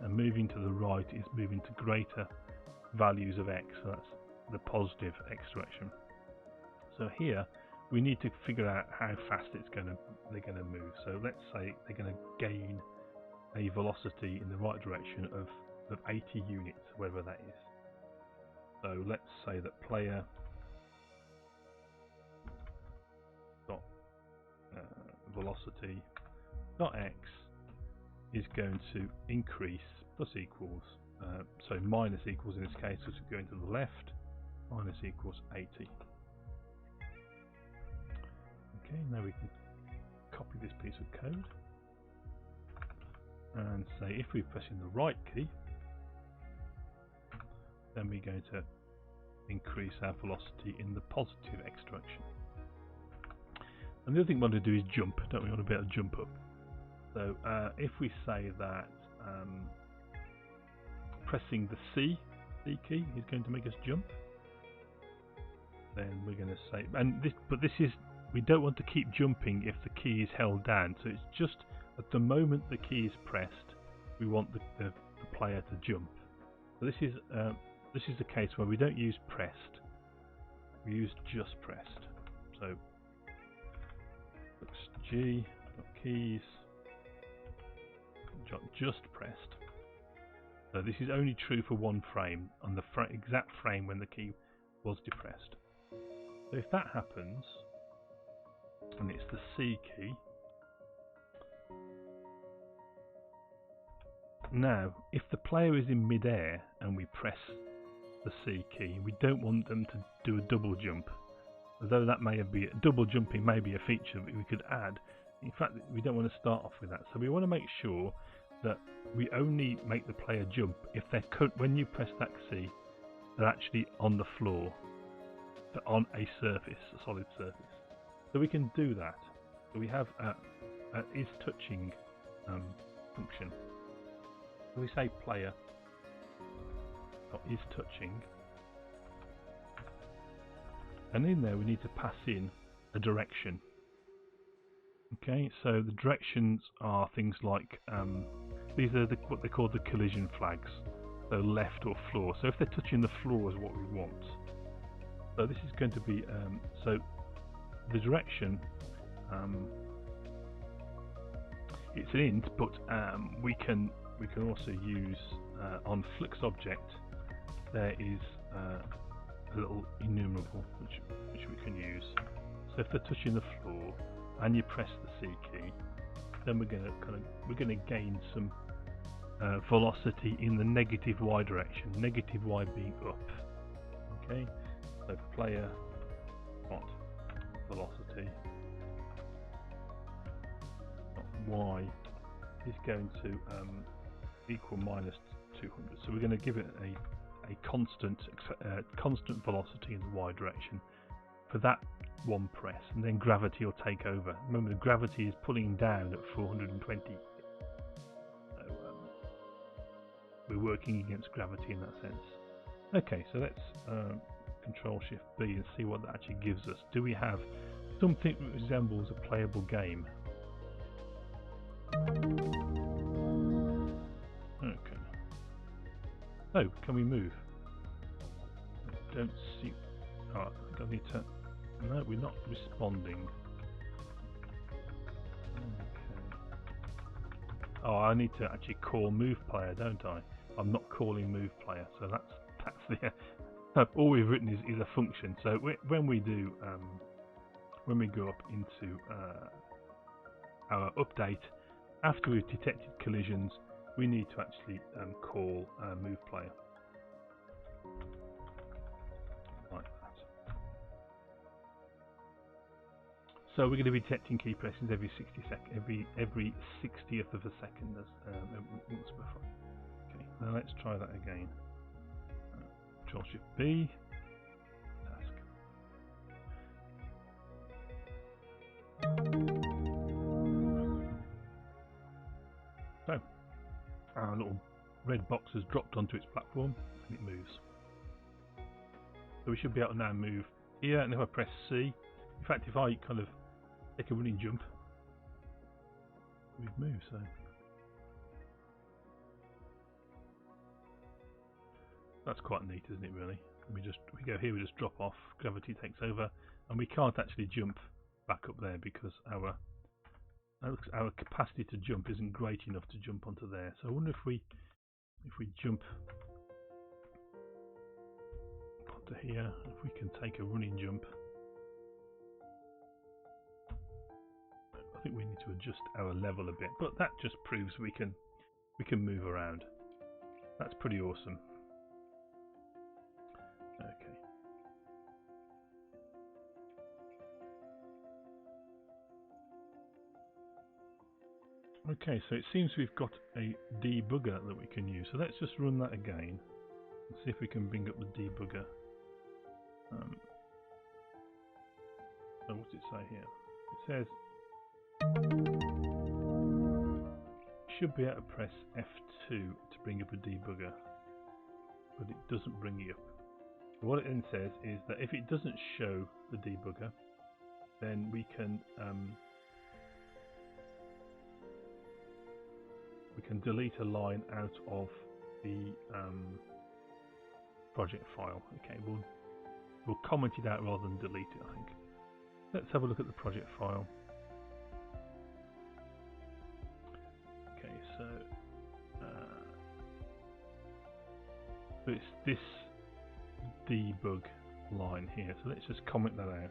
and moving to the right is moving to greater values of x. So that's the positive x direction. So here we need to figure out how fast they're going to move. So let's say they're going to gain a velocity in the right direction of 80 units, whatever that is. So let's say that player velocity .x is going to increase plus equals, so minus equals in this case, which is going to the left, minus equals 80. Okay, now we can copy this piece of code and say if we're pressing the right key, then we're going to increase our velocity in the positive x direction. And the other thing we want to do is jump, don't we? We want to be able to jump up. So if we say that pressing the C key is going to make us jump, then we're going to say, we don't want to keep jumping if the key is held down. So it's just at the moment the key is pressed, we want the player to jump. So this is the case where we don't use pressed, we use just pressed. So g.keys just pressed. So this is only true for one frame, on the exact frame when the key was depressed. So if that happens, and it's the C key, Now, if the player is in mid-air and we press the C key, we don't want them to do a double jump. Although that may be double jumping may be a feature that we could add. In fact, we don't want to start off with that. So we want to make sure that we only make the player jump if they're when you press that C, they're actually on the floor, they're on a surface, a solid surface. So we can do that. So we have a is touching function. So we say player is touching, and in there we need to pass in a direction. Okay, so the directions are things like these are what they call the collision flags. So left or floor. So if they're touching the floor is what we want. So this is going to be so the direction. It's an int, but we can also use on Flux object. There is a little enumerable which we can use. So if they're touching the floor and you press the C key, then we're going to gain some velocity in the negative y direction. Negative y being up. Okay, so player dot velocity y is going to equal minus 200. So we're going to give it a constant velocity in the y direction for that one press, and then gravity will take over. Remember, the gravity is pulling down at 420. So we're working against gravity in that sense. Okay, so let's Control Shift B and see what that actually gives us. Do we have something that resembles a playable game? Okay. Oh, can we move? I don't see. Oh, I think I need to. No, we're not responding. Okay. Oh, I need to actually call move player, don't I? I'm not calling move player, so that's the. All we've written is a function. So when we do when we go up into our update, after we've detected collisions, we need to actually call move player like that. So we're going to be detecting key presses every 60th of a second, as once before. Okay, now let's try that again. Control Shift B. So our little red box has dropped onto its platform and it moves. So we should be able to now move here, and if I press C, in fact if I kind of take a running jump, we've moved. So that's quite neat, isn't it, really? We go here, we just drop off, gravity takes over, and we can't actually jump back up there because our capacity to jump isn't great enough to jump onto there. So I wonder if we jump onto here, if we can take a running jump. I think we need to adjust our level a bit, but that just proves we can move around. That's pretty awesome. Okay. Okay, so it seems we've got a debugger that we can use. So let's just run that again and see if we can bring up the debugger. So what's it say here? It says should be able to press F2 to bring up a debugger, but it doesn't bring it up. What it then says is that if it doesn't show the debugger, then we can delete a line out of the project file. Okay, we'll comment it out rather than delete it, I think. Let's have a look at the project file. Okay, so it's this debug line here. So let's just comment that out.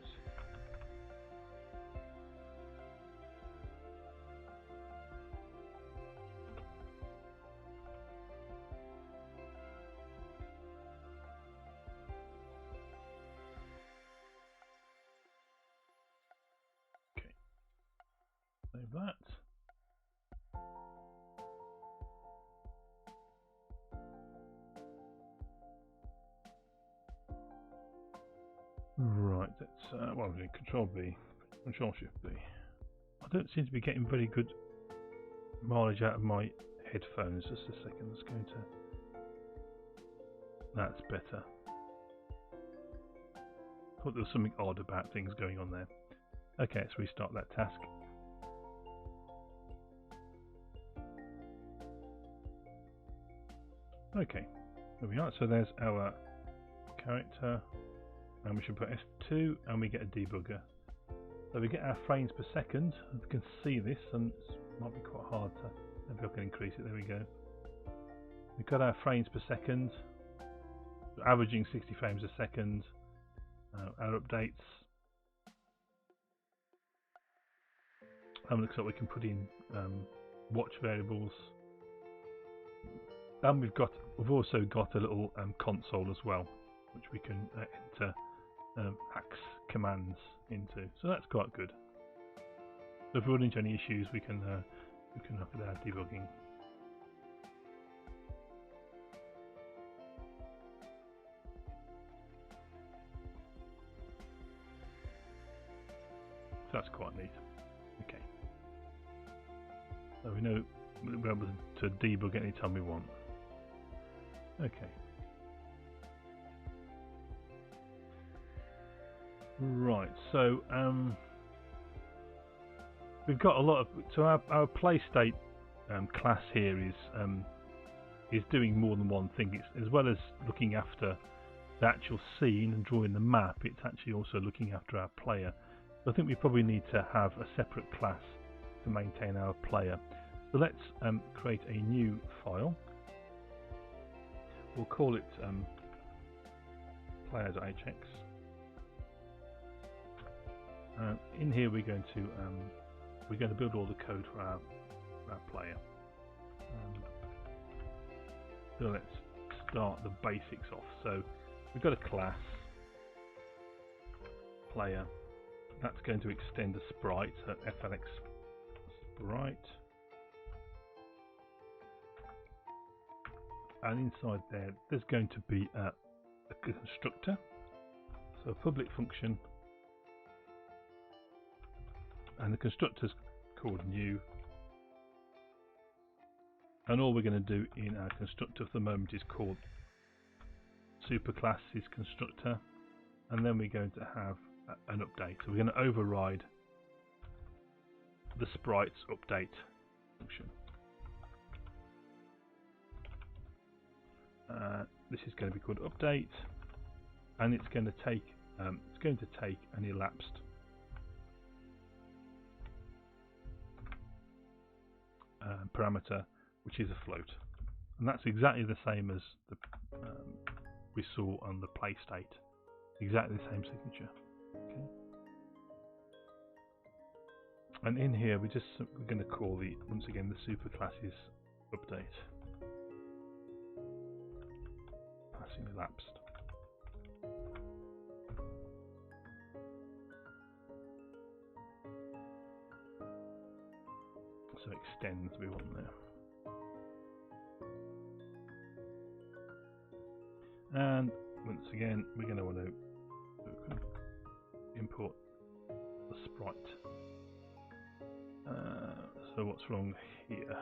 Save that. Right, that's well, I'm doing Control B, Control Shift B. I don't seem to be getting very good mileage out of my headphones. Just a second, let's go to. That's better. I thought there was something odd about things going on there. Okay, let's restart that task. Okay, there we are. So there's our character, and we should put S2, and we get a debugger. So we get our frames per second. You can see this, and it might be quite hard to. Maybe I can increase it. There we go. We've got our frames per second, averaging 60 frames a second. Our updates. Looks like we can put in watch variables. And we've also got a little console as well, which we can enter Haxe commands into. So that's quite good. So if we run into any issues, we can look at our debugging. So that's quite neat. Okay. So we know we're able to debug anytime we want. Okay. Right, so we've got a lot of. So our play state class here is doing more than one thing. It's, as well as looking after the actual scene and drawing the map, it's actually also looking after our player. So I think we probably need to have a separate class to maintain our player. So let's create a new file. We'll call it player.hx. In here we're going to build all the code for our player. So let's start the basics off. So we've got a class player that's going to extend a sprite, so FLX sprite, and inside there's going to be a constructor, so a public function. And the constructor's called new, and all we're going to do in our constructor for the moment is called superclass is constructor, and then we're going to have an update. So we're going to override the sprites update function. This is going to be called update, and it's going to take an elapsed parameter, which is a float, and that's exactly the same as the we saw on the play state. Exactly the same signature. Okay. And in here we're going to call once again the superclasses update. Passing elapsed. So extends we want there. And once again we're going to want to import the sprite. So what's wrong here?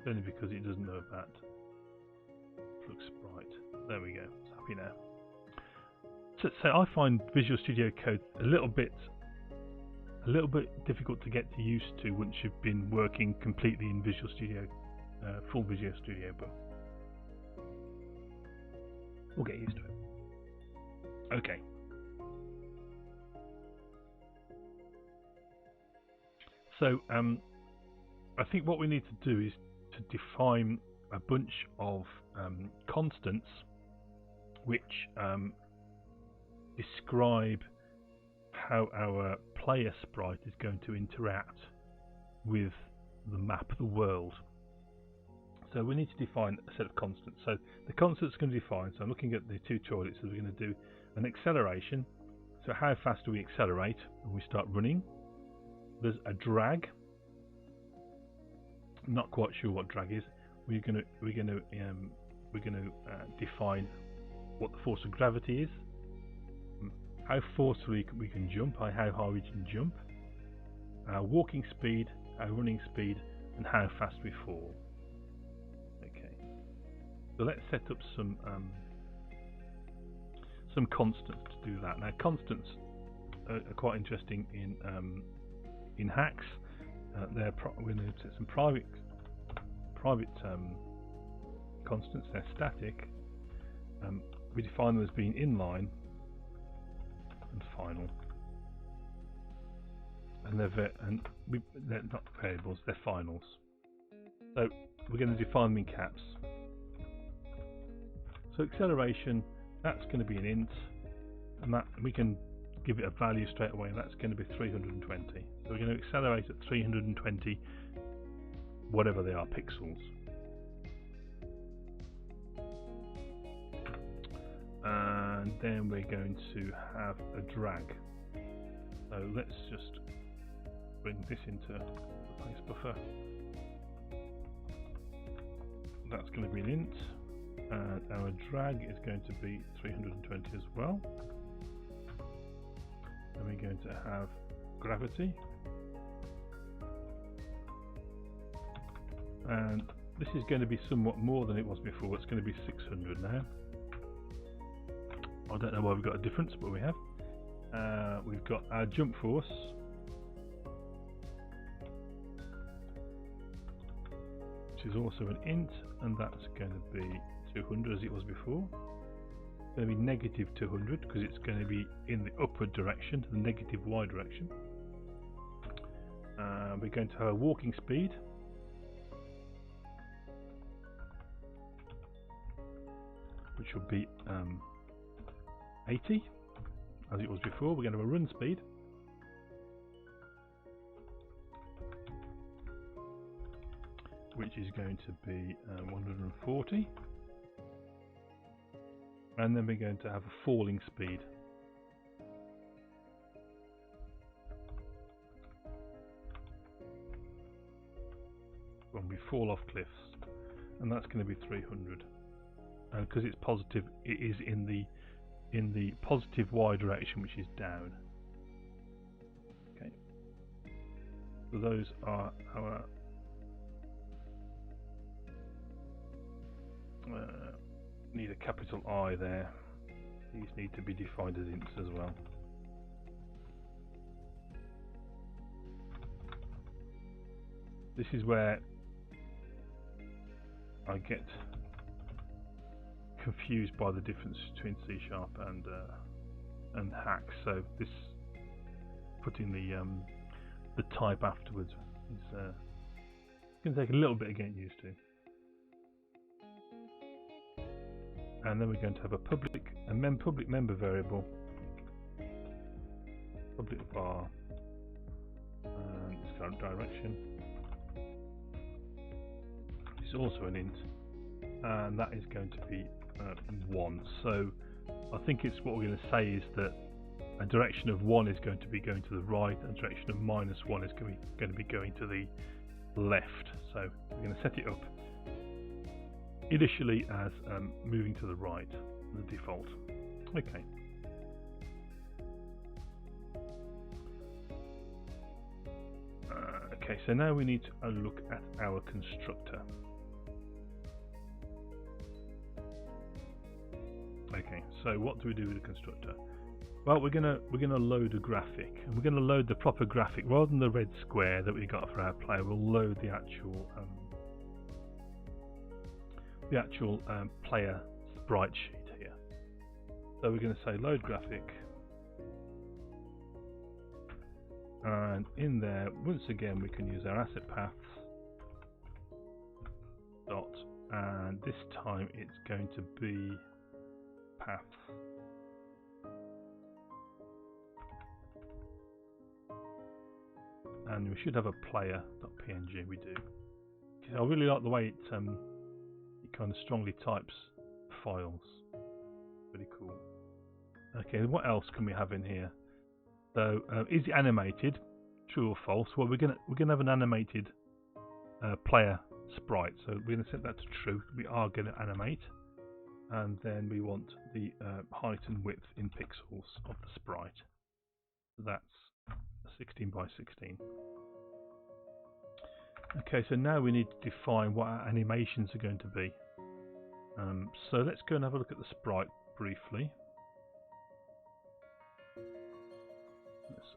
Only because it doesn't know about Flux Sprite. There we go. It's happy now. So I find Visual Studio Code a little bit difficult to get used to once you've been working completely in Visual Studio, full Visual Studio, but we'll get used to it. Okay. So I think what we need to do is to define a bunch of constants which describe how our player sprite is going to interact with the map of the world. So we need to define a set of constants. So the constants are going to define, so I'm looking at the two toilets, so we're going to do an acceleration. So how fast do we accelerate when we start running? There's a drag. I'm not quite sure what drag is. We're going to define what the force of gravity is, how forcefully we can jump, how high we can jump, our walking speed, our running speed, and how fast we fall. Okay, so let's set up some constants to do that. Now, constants are quite interesting in Haxe. We're going to set some private constants. They're static. We define them as being inline and final, and they're not variables, they're finals. So we're going to define them in caps. So acceleration, that's going to be an int, and that we can give it a value straight away, and that's going to be 320. So we're going to accelerate at 320, whatever they are, pixels. And then we're going to have a drag. So let's just bring this into the place buffer. That's going to be an int, and our drag is going to be 320 as well. And we're going to have gravity, and this is going to be somewhat more than it was before. It's going to be 600 now. I don't know why we've got a difference, but we have. We've got our jump force, which is also an int, and that's going to be 200 as it was before. It's going to be negative 200 because it's going to be in the upward direction, the negative y direction. We're going to have a walking speed, which will be 80 as it was before. We're going to have a run speed, which is going to be 140, and then we're going to have a falling speed, when we fall off cliffs, and that's going to be 300. And because it's positive, it is in the positive y direction, which is down. Okay, so those are our need a capital I there. These need to be defined as ints as well. This is where I get confused by the difference between C# and Haxe. So this putting the type afterwards is going to take a little bit of getting used to. And then we're going to have a public member variable, public var, and its current direction. It's also an int, and that is going to be 1. So I think it's what we're going to say is that a direction of 1 is going to be going to the right, and a direction of -1 is going to be going to the left. So we're going to set it up initially as moving to the right, the default. Okay. Okay, so now we need to look at our constructor. Okay, so what do we do with the constructor? Well, we're gonna load a graphic, and we're gonna load the proper graphic rather than the red square that we got for our player. We'll load the actual player sprite sheet here. So we're going to say load graphic, and in there once again we can use our asset paths dot, and this time it's going to be paths, and we should have a player.png. We do. I really like the way it kind of strongly types files. Pretty cool. Okay, what else can we have in here? So is it animated? True or false? Well, we're gonna have an animated player sprite, so we're going to set that to true. We are going to animate, and then we want the height and width in pixels of the sprite. So that's 16 by 16. Okay, so now we need to define what our animations are going to be. So let's go and have a look at the sprite briefly. Let's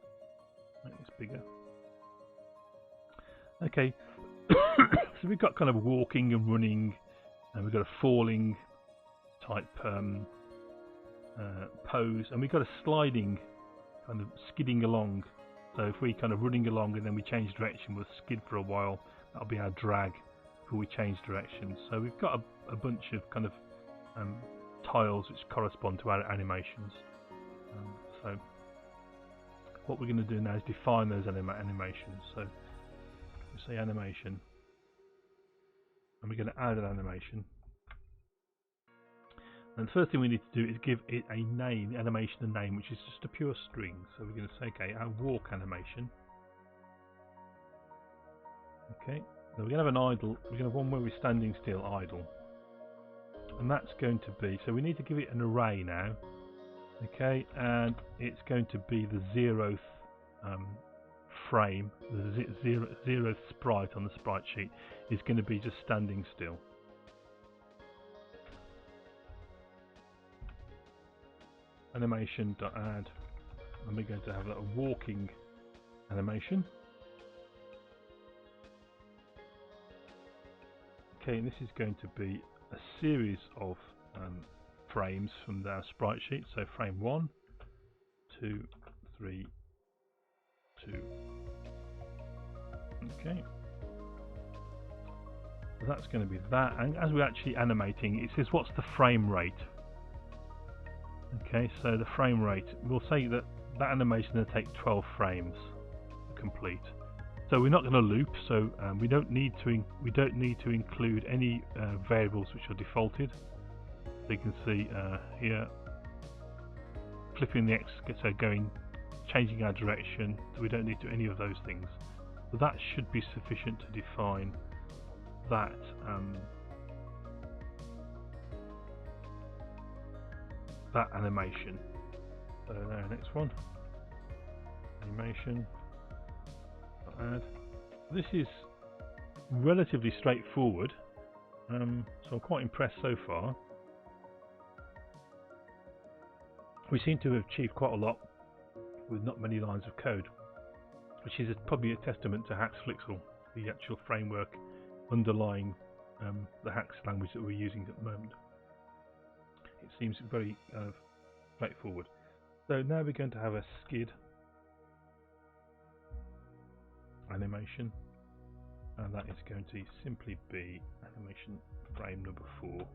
make this bigger. Okay, so we've got kind of walking and running, and we've got a falling type pose, and we've got a sliding, kind of skidding along. So if we kind of running along and then we change direction, we'll skid for a while. That'll be our drag before we change direction. So we've got a bunch of kind of tiles which correspond to our animations. So what we're going to do now is define those animations. So we say animation, and we're going to add an animation. And the first thing we need to do is give it a name, the animation a name, which is just a pure string. So we're going to say, okay, our walk animation. Okay, so we're going to have an idle, we're going to have one where we're standing still, idle. And that's going to be, so we need to give it an array now. Okay, and it's going to be the 0th frame, the 0th sprite on the sprite sheet is going to be just standing still. Animation.add, and we're going to have a walking animation. Okay, and this is going to be a series of frames from our sprite sheet. So frame 1, 2, 3, 2. Okay, so that's going to be that. And as we're actually animating, it says what's the frame rate. Okay, so the frame rate, we'll say that that animation will take 12 frames to complete. So we're not going to loop, so we don't need to include any variables which are defaulted. So you can see here, flipping the X, so changing our direction. So we don't need to do any of those things. So that should be sufficient to define that. That animation. So now next one, animation, add. This is relatively straightforward, so I'm quite impressed so far. We seem to have achieved quite a lot with not many lines of code, which is probably a testament to Haxe, the actual framework underlying the Haxe language that we're using at the moment. It seems very straightforward. So now we're going to have a skid animation, and that is going to simply be animation frame number 4.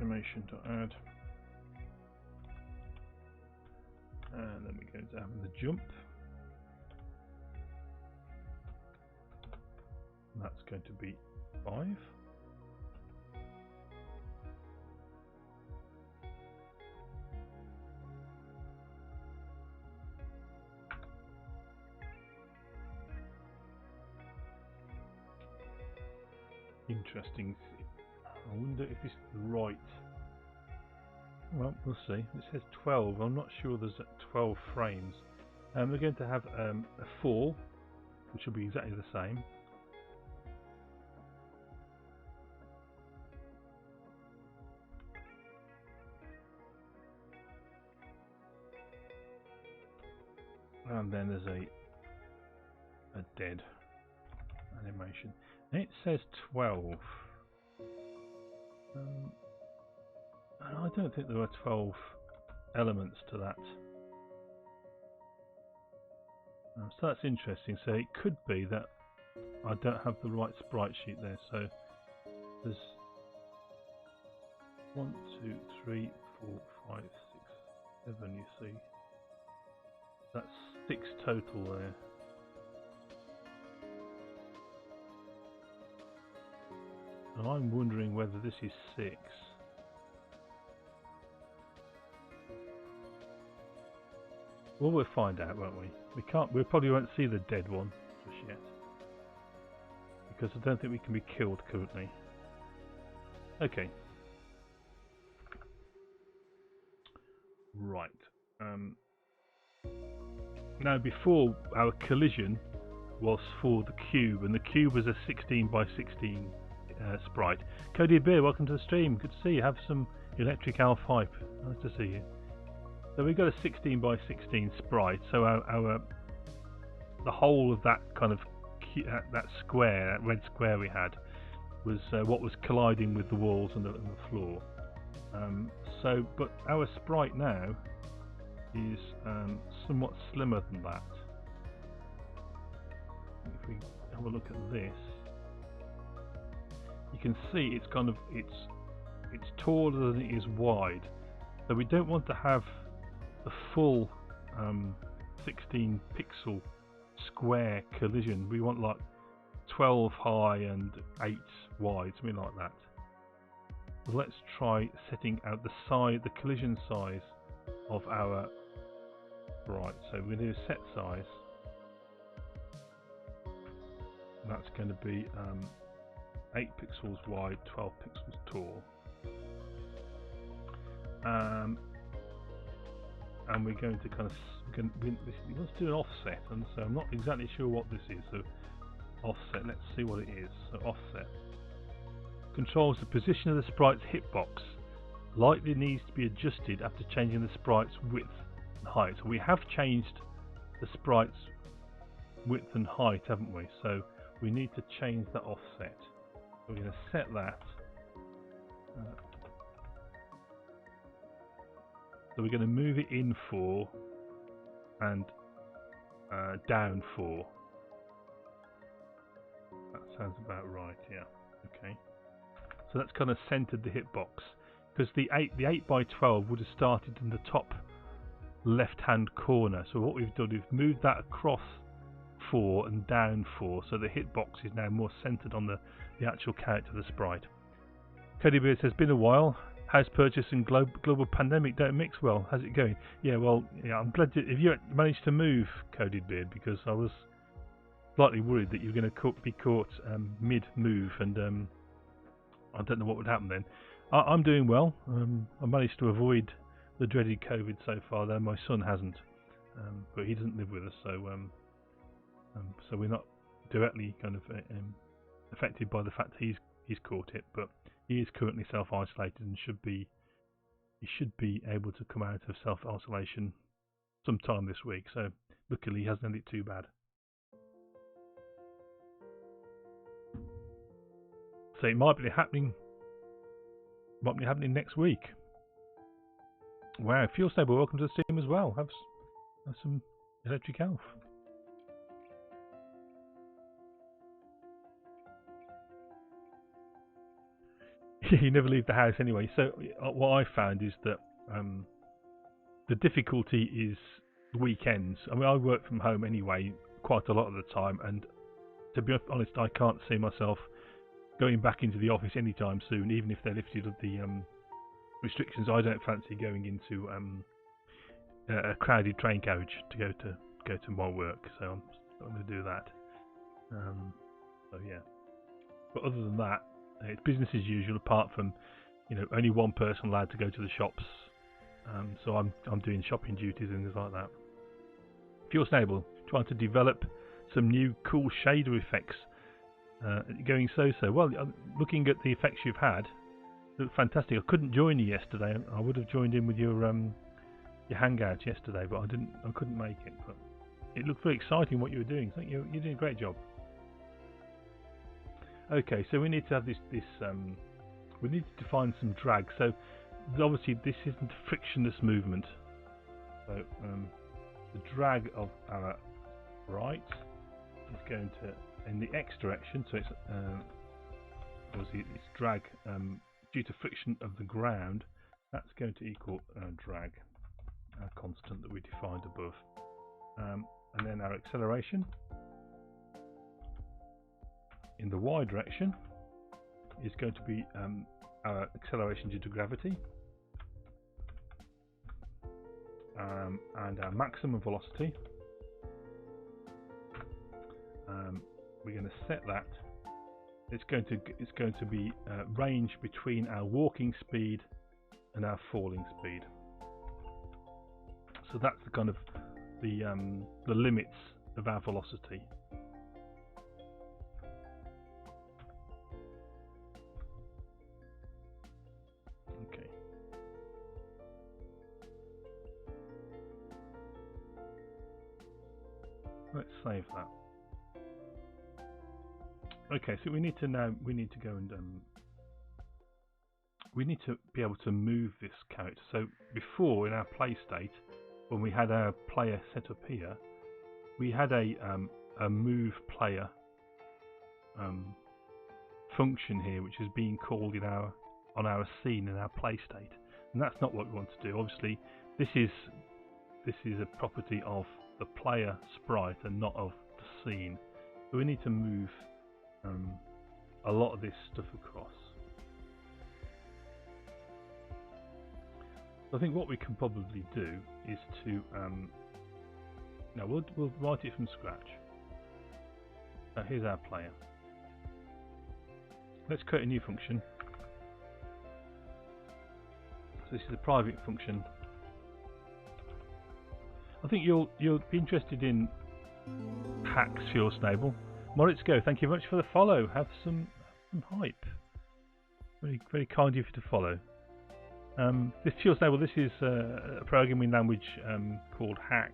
Animation to add, and then we're going to have the jump. And that's going to be 5. Interesting. I wonder if it's right. Well, we'll see. It says 12. I'm not sure there's 12 frames. We're going to have a fall, which will be exactly the same. And then there's a dead animation. And it says 12. And I don't think there are 12 elements to that. So that's interesting. So it could be that I don't have the right sprite sheet there. So there's 1, 2, 3, 4, 5, 6, 7. You see, that's 6 total there. So I'm wondering whether this is 6. Well, we'll find out, won't we? We probably won't see the dead one just yet, because I don't think we can be killed currently. Okay. Right. Now, before, our collision was for the cube, and the cube was a 16 by 16 sprite. Cody Beer, welcome to the stream. Good to see you. Have some electric elf hype. Nice to see you. So we've got a 16 by 16 sprite. So the whole of that kind of that square, that red square we had, was what was colliding with the walls and the floor. But our sprite now is somewhat slimmer than that. If we have a look at this, you can see it's taller than it is wide. So we don't want to have the full 16 pixel square collision. We want like 12 high and 8 wide, something like that. So let's try setting out the collision size of our sprite. So we're going to do set size. That's going to be 8 pixels wide, 12 pixels tall. And we're going to kind of let's do an offset, and so I'm not exactly sure what this is. So offset, let's see what it is. So offset controls the position of the sprite's hitbox. Likely needs to be adjusted after changing the sprite's width and height. So we have changed the sprite's width and height, haven't we? So we need to change that offset. So we're going to set that. So we're going to move it in 4 and down 4. That sounds about right, yeah. Okay. So that's kind of centered the hitbox, because the 8 by 12 would have started in the top left-hand corner. So what we've done is moved that across 4 and down 4, so the hitbox is now more centered on the actual character of the sprite. Cody Beard says, been a while. House purchase and global pandemic don't mix well. How's it going? Yeah, well, yeah, I'm glad if you managed to move, Coded Beard, because I was slightly worried that you were going to be caught mid-move, and I don't know what would happen then. I'm doing well. I managed to avoid the dreaded COVID so far, though my son hasn't, but he doesn't live with us, so we're not directly kind of affected by the fact he's caught it, but he is currently self-isolated and he should be able to come out of self-isolation sometime this week. So luckily he hasn't had it too bad. So it might be happening next week. Wow, Fuel Stable, welcome to the stream as well. Have some electric elf. You never leave the house anyway. So what I found is that the difficulty is the weekends. I mean, I work from home anyway quite a lot of the time, and to be honest, I can't see myself going back into the office anytime soon, even if they're lifted of the restrictions. I don't fancy going into a crowded train carriage to go to my work, so I'm not going to do that. So yeah, but other than that, it's business as usual, apart from, only one person allowed to go to the shops. So I'm doing shopping duties and things like that. Fuel Stable, trying to develop some new cool shader effects. Going so-so. Well, looking at the effects you've had, look fantastic. I couldn't join you yesterday. I would have joined in with your hangout yesterday, but I couldn't make it. But it looked very exciting what you were doing. I think you're doing a great job. Okay, so we need to have this we need to define some drag. So obviously this isn't a frictionless movement. So the drag of our sprite is going to in the X direction. So it's obviously it's drag due to friction of the ground. That's going to equal drag, a constant that we defined above, and then our acceleration in the Y direction is going to be our acceleration due to gravity, and our maximum velocity. We're going to set that. It's going to be range between our walking speed and our falling speed. So that's the kind of the limits of our velocity. Okay. Let's save that. Okay, so we need to go and we need to be able to move this character. So before, in our play state, when we had our player set up here, we had a move player function here, which is being called on our scene in our play state, and that's not what we want to do. Obviously, this is a property of the player sprite and not of the scene. So we need to move a lot of this stuff across. I think what we can probably do is to now we'll write it from scratch. Here's our player. Let's create a new function. So this is a private function. I think you'll be interested in Haxe Fuel Stable. Moritz Go, thank you very much for the follow. Have some hype. Very, very kind of you to follow. This Fuel Stable, this is a programming language called Haxe,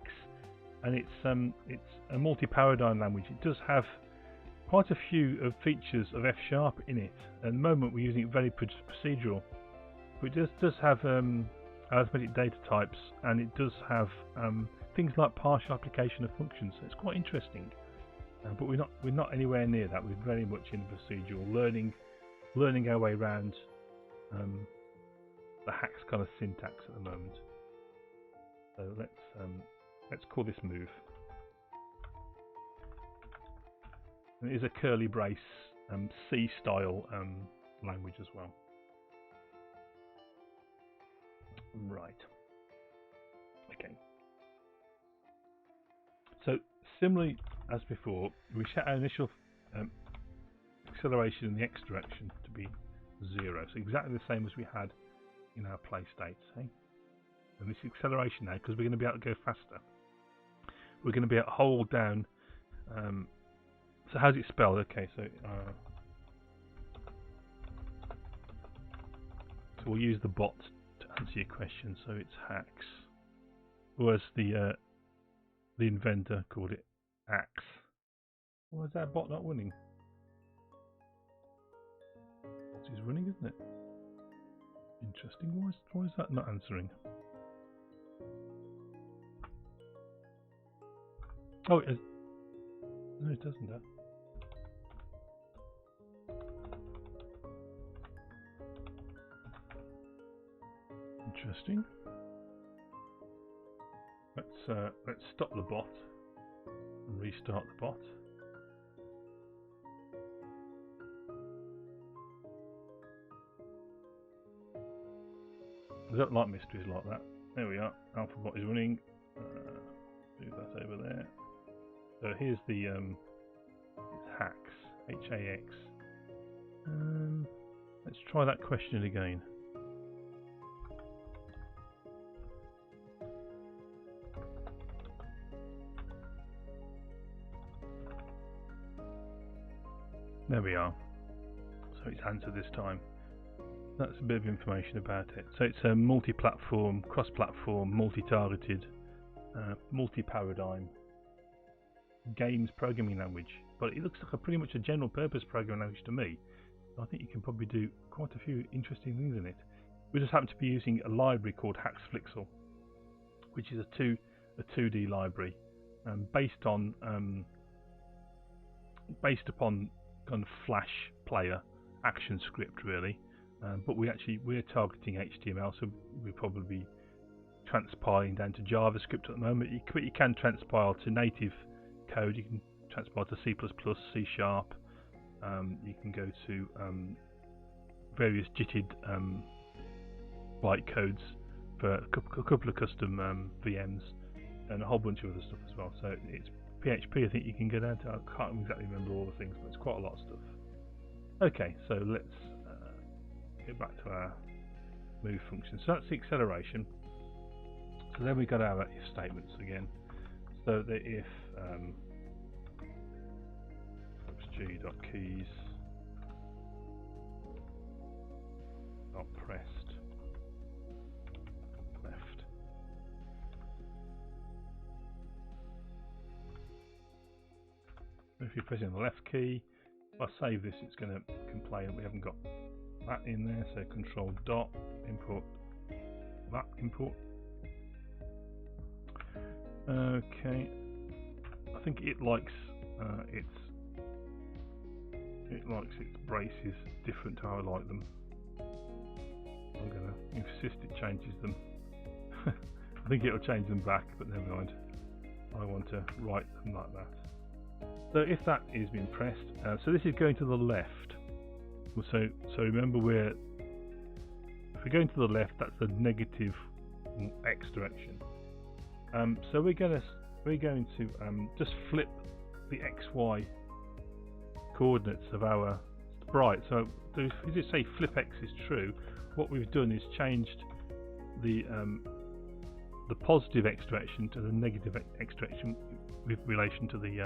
and it's a multi-paradigm language. It does have quite a few of features of F# in it. At the moment, we're using it very procedural, but it does have arithmetic data types, and it does have things like partial application of functions. So it's quite interesting. But we're not anywhere near that. We're very much in procedural learning our way around the Haxe kind of syntax at the moment. So let's call this move. And it is a curly brace C style language as well. Right. Okay. So similarly as before, we set our initial acceleration in the X direction to be 0. So exactly the same as we had in our play states. Eh? And this acceleration now, because we're going to be able to go faster, we're going to be able to hold down. So how's it spelled? Okay, so we'll use the bot to answer your question. So it's Haxe, or as the inventor called it, Axe. Why is that bot not winning? It's running, isn't it? Interesting. Why is that not answering? Oh, no, it doesn't. Interesting. Let's stop the bot and restart the bot. I don't like mysteries like that. There we are. Alphabot is running. Do that over there. So here's the it's Haxe, H-A-X. Let's try that question again. There we are. So it's answered this time. That's a bit of information about it. So it's a multi-platform, cross-platform, multi-targeted, multi-paradigm games programming language. But it looks like pretty much a general-purpose programming language to me. I think you can probably do quite a few interesting things in it. We just happen to be using a library called Haxe Flixel, which is a 2D library based upon kind of Flash player action script really. But we're targeting HTML, so we'll probably be transpiling down to JavaScript at the moment. You can transpile to native code. You can transpile to C++, C#. You can go to various JITted bytecodes for a couple of custom VMs and a whole bunch of other stuff as well. So it's PHP, I think you can go down to, I can't exactly remember all the things, but it's quite a lot of stuff. Okay, so let's get back to our move function. So that's the acceleration. So then we got our if statements again. So that if g.keys not pressed left. If you're pressing the left key, if I save this, it's going to complain we haven't got that in there. So control dot import that import. Okay, I think it likes its braces different to how I like them. I'm going to insist it changes them. I think it'll change them back, but never mind. I want to write them like that. So if that is being pressed, so this is going to the left. So remember, if we're going to the left, that's the negative x direction. So we're going to just flip the xy coordinates of our sprite. So if we just say flip x is true, what we've done is changed the positive x direction to the negative x direction with relation to the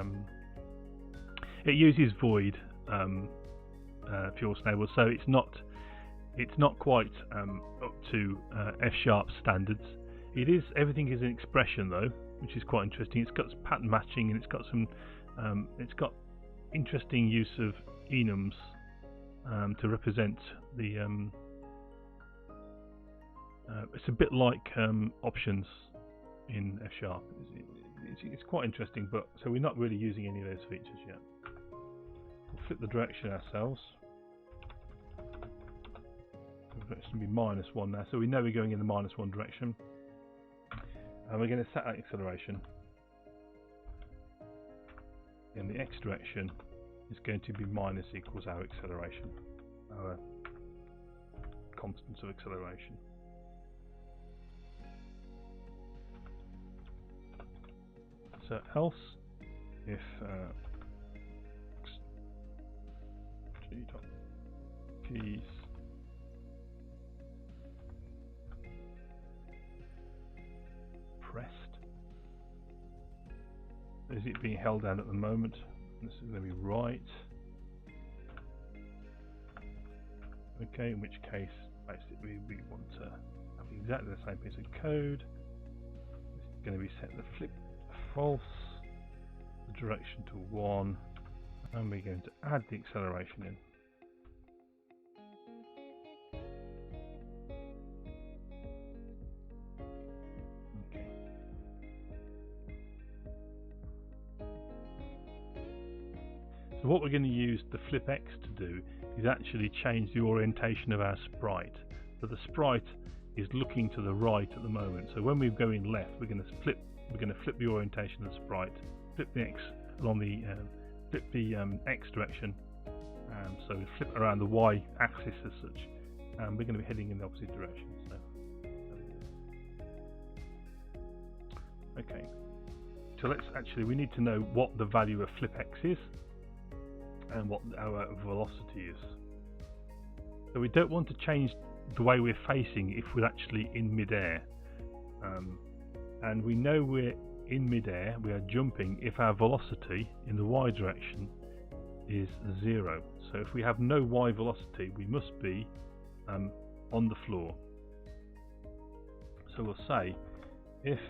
it uses void pure stable, so it's not quite up to F# standards. Everything is an expression though, which is quite interesting. It's got pattern matching, and it's got interesting use of enums to represent the it's a bit like options in F#. It's quite interesting, but so we're not really using any of those features yet. We'll flip the direction ourselves. The direction will be -1 now, so we know we're going in the -1 direction. And we're going to set that acceleration. And the x direction is going to be minus equals our acceleration, our constant of acceleration. So else if g.keys pressed, is it being held down at the moment? This is going to be right. Okay, in which case basically we want to have exactly the same piece of code. It's going to be set the flip false, the direction to 1, and we're going to add the acceleration in. Okay. So what we're going to use the flip X to do is actually change the orientation of our sprite. So the sprite is looking to the right at the moment. So when we're going left, we're going to flip the orientation of the sprite, flip the X along the X direction, so we flip around the Y axis as such, and we're going to be heading in the opposite direction. So, okay, so we need to know what the value of flip X is and what our velocity is. So we don't want to change the way we're facing if we're actually in midair. And we know we're in midair, we are jumping, if our velocity in the y direction is 0. So if we have no y velocity, we must be on the floor. So we'll say if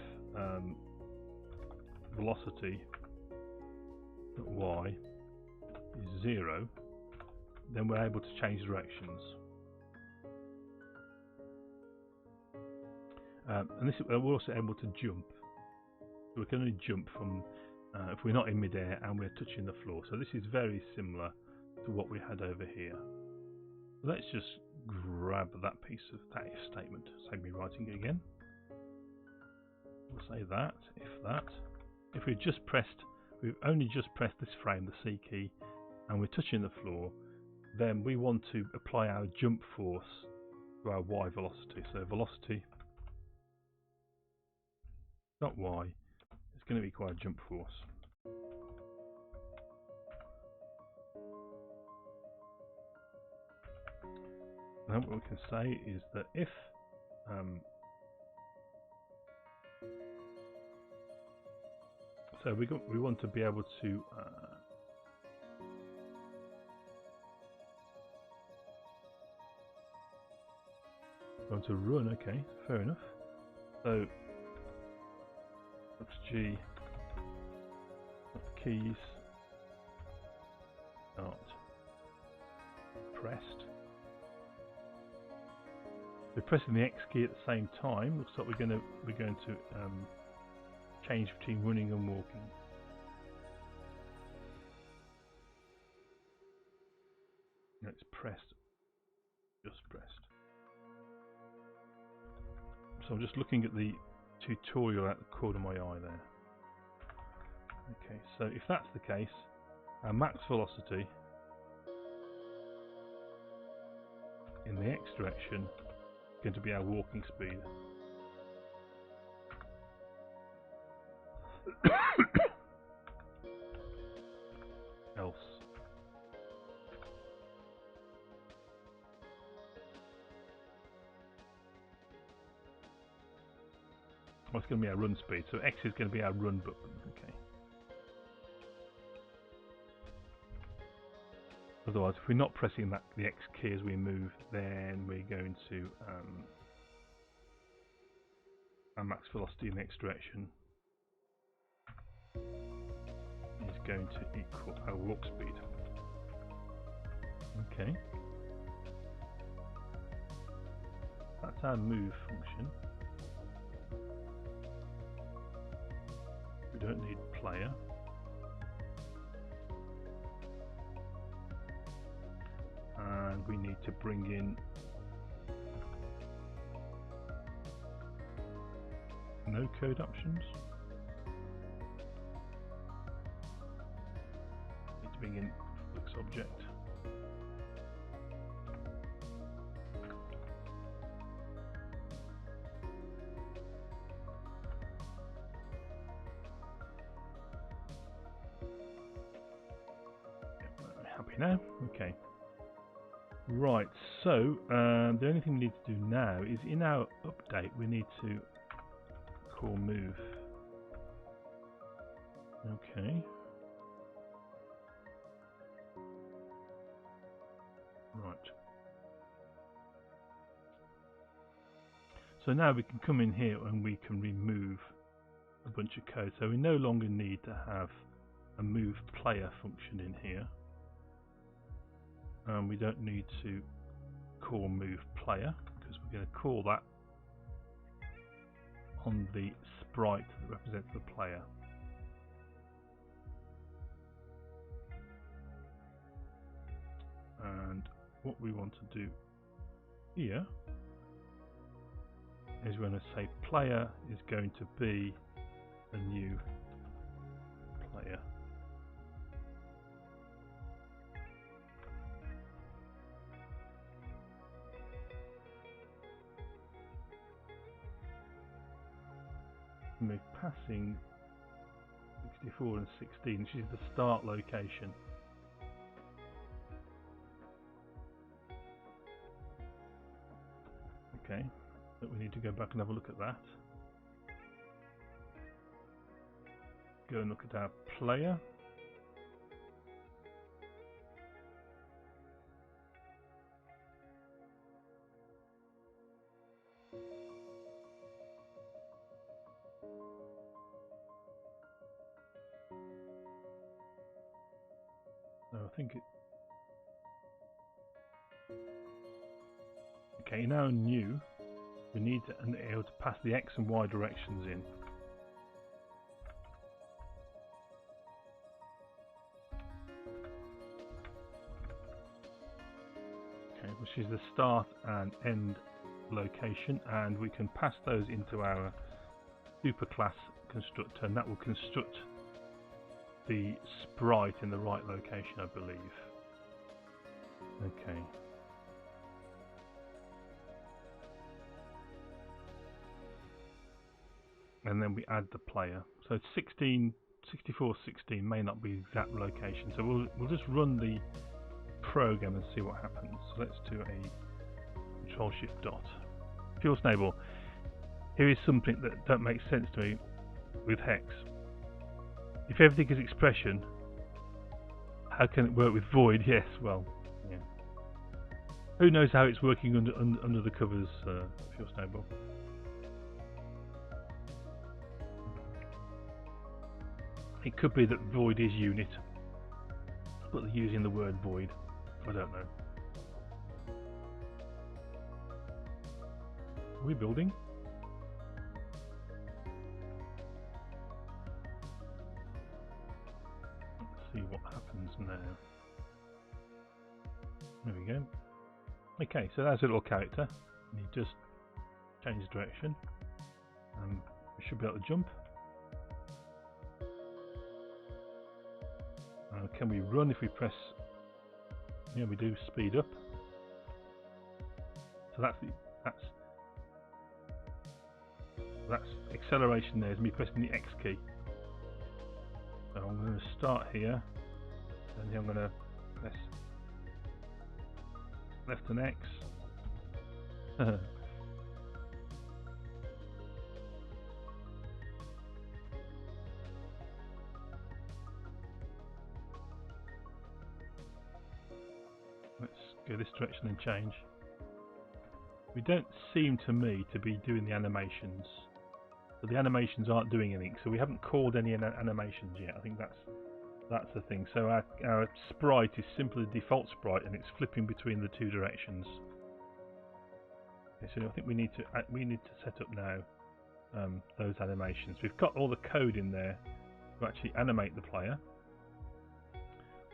velocity at y is 0, then we're able to change directions. And we're also able to jump. So we can only jump from if we're not in midair and we're touching the floor. So this is very similar to what we had over here. Let's just grab that piece of that if statement. Save me writing it again. We'll say that. If we've only just pressed this frame, the C key, and we're touching the floor, then we want to apply our jump force to our y velocity. So velocity dot y is going to require jump force. Now what we can say is that if so we want to be able to want to run, okay, fair enough. So xg keys start pressed. We're pressing the X key at the same time. Looks like we're going to change between running and walking. No, it's pressed, just pressed. So I'm just looking at the tutorial out the corner of my eye there. Okay, so if that's the case, our max velocity in the X direction is going to be our walking speed. Else. Well, it's going to be our run speed, so X is going to be our run button. Okay. Otherwise, if we're not pressing the X key as we move, then we're going to our max velocity in the X direction is going to equal our walk speed. Okay. That's our move function. We don't need player. And we need to bring in no code options. Need to bring in Flux object. Happy now? Okay. Right, so the only thing we need to do now is in our update we need to call move. Okay. Right. So now we can come in here and we can remove a bunch of code. So we no longer need to have a move player function in here. We don't need to call move player because we're going to call that on the sprite that represents the player. And what we want to do here is we're going to say player is going to be a new player. And we're passing 64 and 16, which is the start location. Okay, but we need to go back and have a look at that. Go and look at our player. So I think it. Okay, now new. We need to be able to pass the X and Y directions in. Okay, which is the start and end location, and we can pass those into our superclass constructor, and that will construct the sprite in the right location, I believe. Okay. And then we add the player. So 6416 may not be the exact location. So we'll just run the program and see what happens. So let's do a Control Shift dot. Fuel Stable. Here is something that don't make sense to me with Hex. If everything is expression, how can it work with void? Yes, well, yeah. Who knows how it's working under the covers, Fuel Stable. It could be that void is unit, but they're using the word void. I don't know. Are we building? Let's see what happens now. There we go. Okay, so that's a little character. You just change direction. We should be able to jump. Can we run if we press? Yeah, we do speed up. So that's acceleration there, is me pressing the X key. So I'm going to start here, and then I'm going to press left and X. Let's go this direction and change. We don't seem to me to be doing the animations. So the animations aren't doing anything. So we haven't called any animations yet. I think that's the thing. So our sprite is simply the default sprite, and it's flipping between the two directions. Okay, so I think we need to set up now those animations. We've got all the code in there to actually animate the player.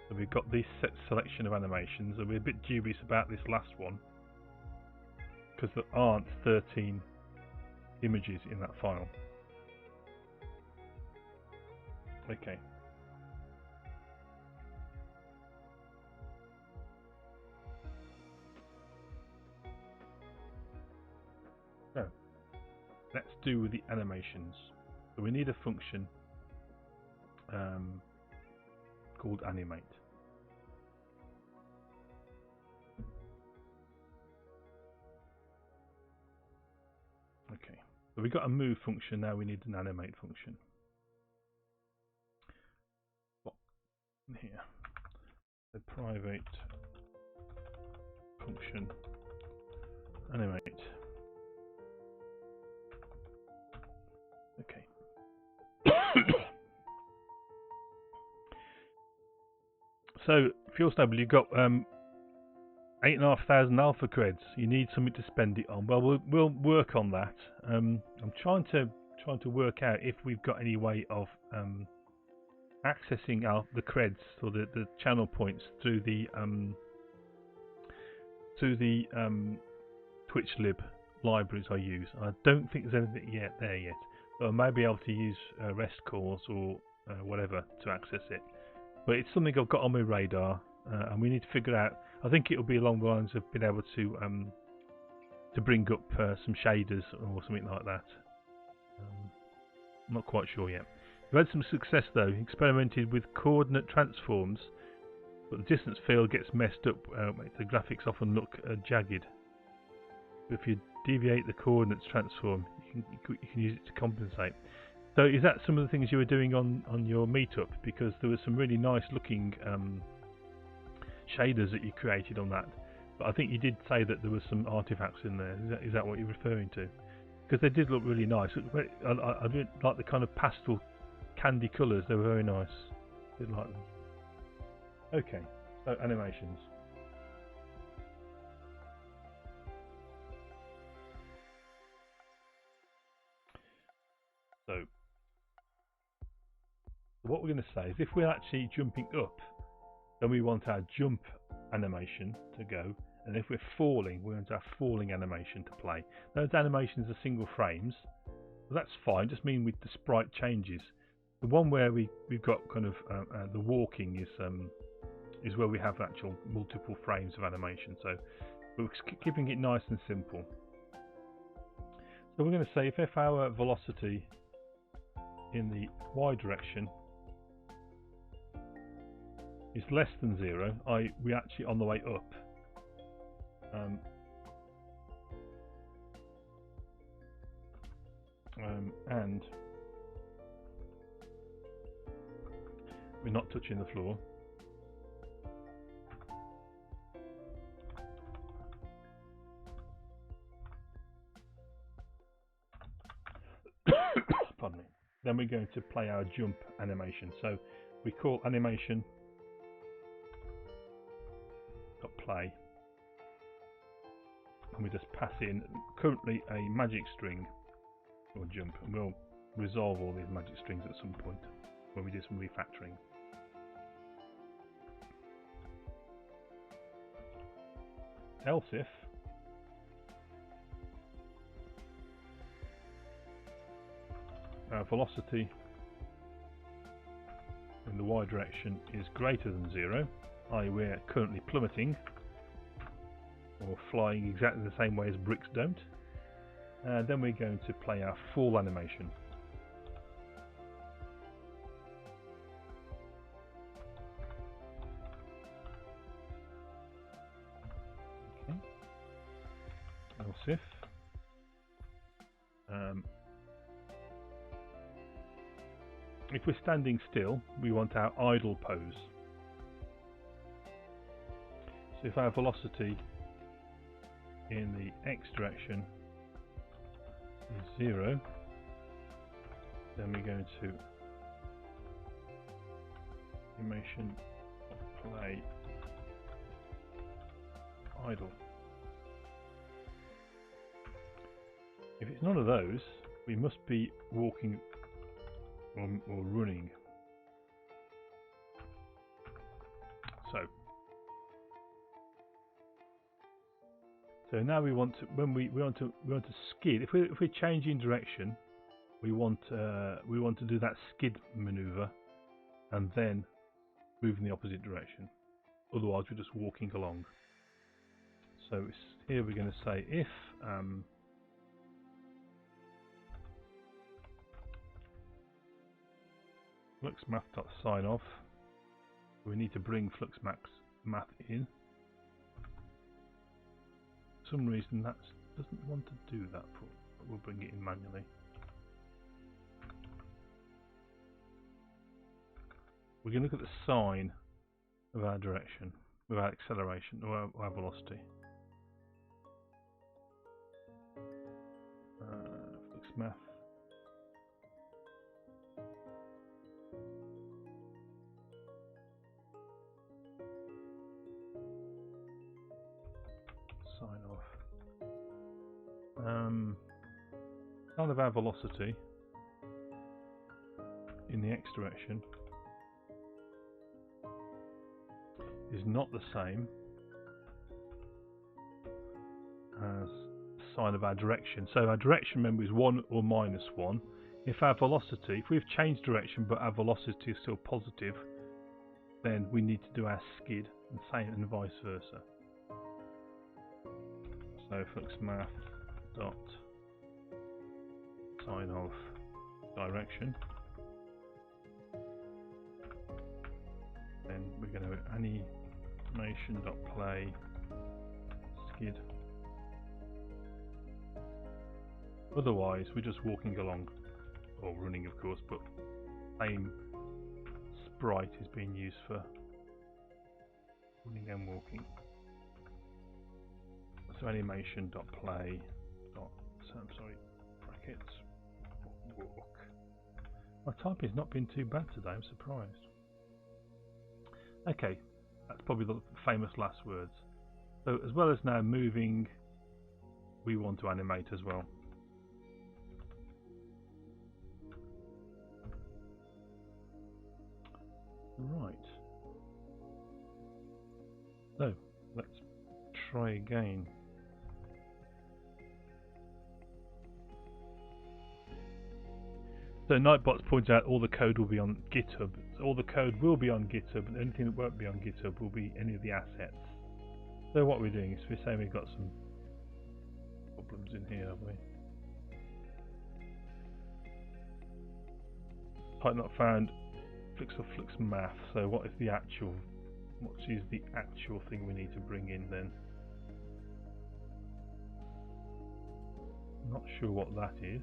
So we've got this set selection of animations, and we're a bit dubious about this last one because there aren't 13 images in that file. Okay. So let's do with the animations. So we need a function called animate. Okay, so we've got a move function, now we need an animate function. What here? The private function animate. Okay. So Fuel Stable, you've got 8,500 alpha creds. You need something to spend it on. Well, we'll work on that. I'm trying to work out if we've got any way of accessing the creds or the channel points through the TwitchLib libraries I use. I don't think there's anything there yet, but I may be able to use REST calls or whatever to access it. But it's something I've got on my radar, and we need to figure out. I think it'll be along the lines of being able to bring up some shaders or something like that. I'm not quite sure yet. We've had some success though. Experimented with coordinate transforms, but the distance field gets messed up. The graphics often look jagged. If you deviate the coordinates transform, you can use it to compensate. So is that some of the things you were doing on your meetup? Because there was some really nice looking shaders that you created on that. But I think you did say that there was some artifacts in there. Is that what you're referring to? Because they did look really nice. I did like the kind of pastel candy colours. They were very nice. I did like them. Okay, so animations. So what we're going to say is if we're actually jumping up, then we want our jump animation to go, and if we're falling, we want our falling animation to play. Those animations are single frames, so that's fine, just mean with the sprite changes. The one where we've got kind of the walking is is where we have actual multiple frames of animation. So we're keeping it nice and simple. So we're going to say if our velocity in the y direction is less than 0, we're actually on the way up. And we're not touching the floor. Pardon me. Then we're going to play our jump animation. So we call animation .play, and we just pass in currently a magic string or jump, and we'll resolve all these magic strings at some point when we do some refactoring. Else if our velocity in the y direction is greater than 0, i.e. we're currently plummeting or flying exactly the same way as bricks don't, then we're going to play our fall animation. Okay. Else if we're standing still, we want our idle pose. So if our velocity in the x direction is 0, then we're going to animation play idle. If it's none of those, we must be walking or running. So now we want to, when we want to skid. If we're changing direction, we want to do that skid maneuver and then move in the opposite direction. Otherwise, we're just walking along. So here we're going to say if fluxmath.signoff, we need to bring fluxmath in. For some reason that doesn't want to do that, but we'll bring it in manually. We're going to look at the sign of our direction, of our acceleration, or our velocity. Fluxmath. Sign off. Sign of our velocity in the x direction is not the same as sign of our direction. So our direction, remember, is 1 or -1. If our velocity, if we've changed direction but our velocity is still positive, then we need to do our skid, and same and vice versa. So fluxmath dot sign of direction. Then we're going to animation dot play skid. Otherwise, we're just walking along, or running, of course, but same sprite is being used for running and walking. So animation dot play dot, brackets walk. My typing has not been too bad today, I'm surprised. Okay, that's probably the famous last words. So as well as now moving, we want to animate as well. Right. So let's try again. So Nightbots points out all the code will be on GitHub, So all the code will be on GitHub, and anything that won't be on GitHub will be any of the assets. So what we're doing is we're saying we've got some problems in here, have we? Type not found. Flux or flux math. So what is the actual thing we need to bring in then? Not sure what that is.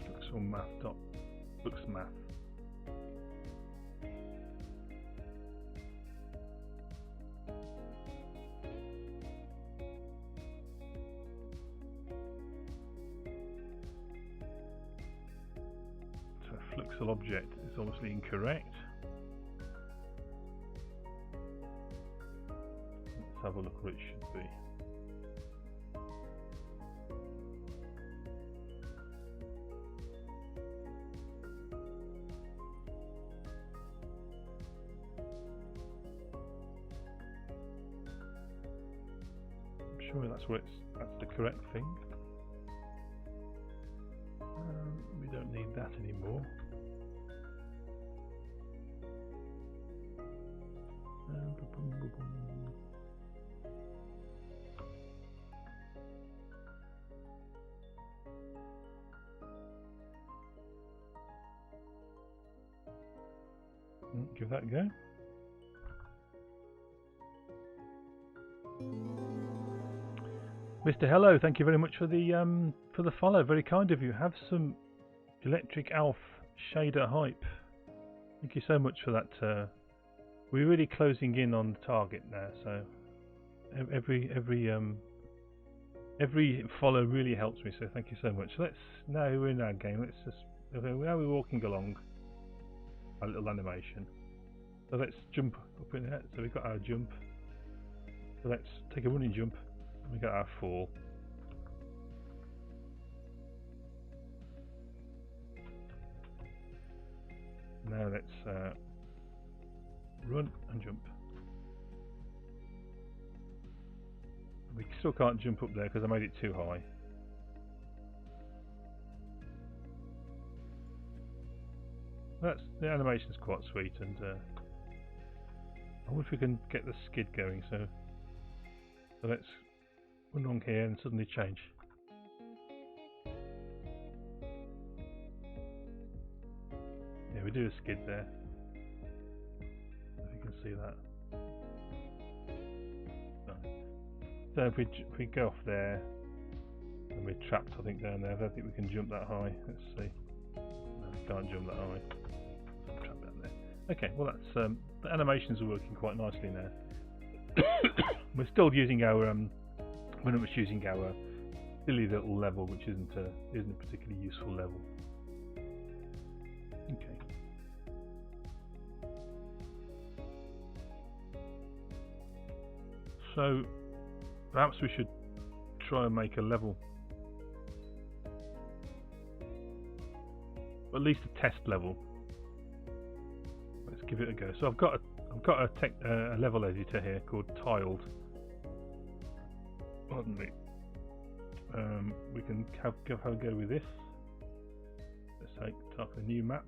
Flux or math dot flux math. Fluxal object is obviously incorrect. Let's have a look what it should be. I'm sure that's the correct thing. We don't need that anymore. Give that a go. Mr. Hello, thank you very much for the follow. Very kind of you. Have some Electric Elf shader hype. Thank you so much for that. We're really closing in on the target now, so every follow really helps me. So thank you so much. Let's now we're in our game. Let's just now we're walking along our little animation. So let's jump up in there. So we've got our jump. So let's take a running jump. And we got our fall. Now let's run and jump. We still can't jump up there because I made it too high. The animation's quite sweet, and I wonder if we can get the skid going. So let's run along here and suddenly change. Yeah, we do a skid there. If you can see that. So if we go off there, and we're trapped, I think, down there. I don't think we can jump that high. Let's see. No, we can't jump that high. So I'm trapped down there. Okay, well that's the animations are working quite nicely now. We're still using our we're not using our silly little level, which isn't a particularly useful level. Okay. So perhaps we should try and make a level, at least a test level. Let's give it a go. So I've got a level editor here called Tiled. Pardon me. We can have a go with this. Let's type a new map.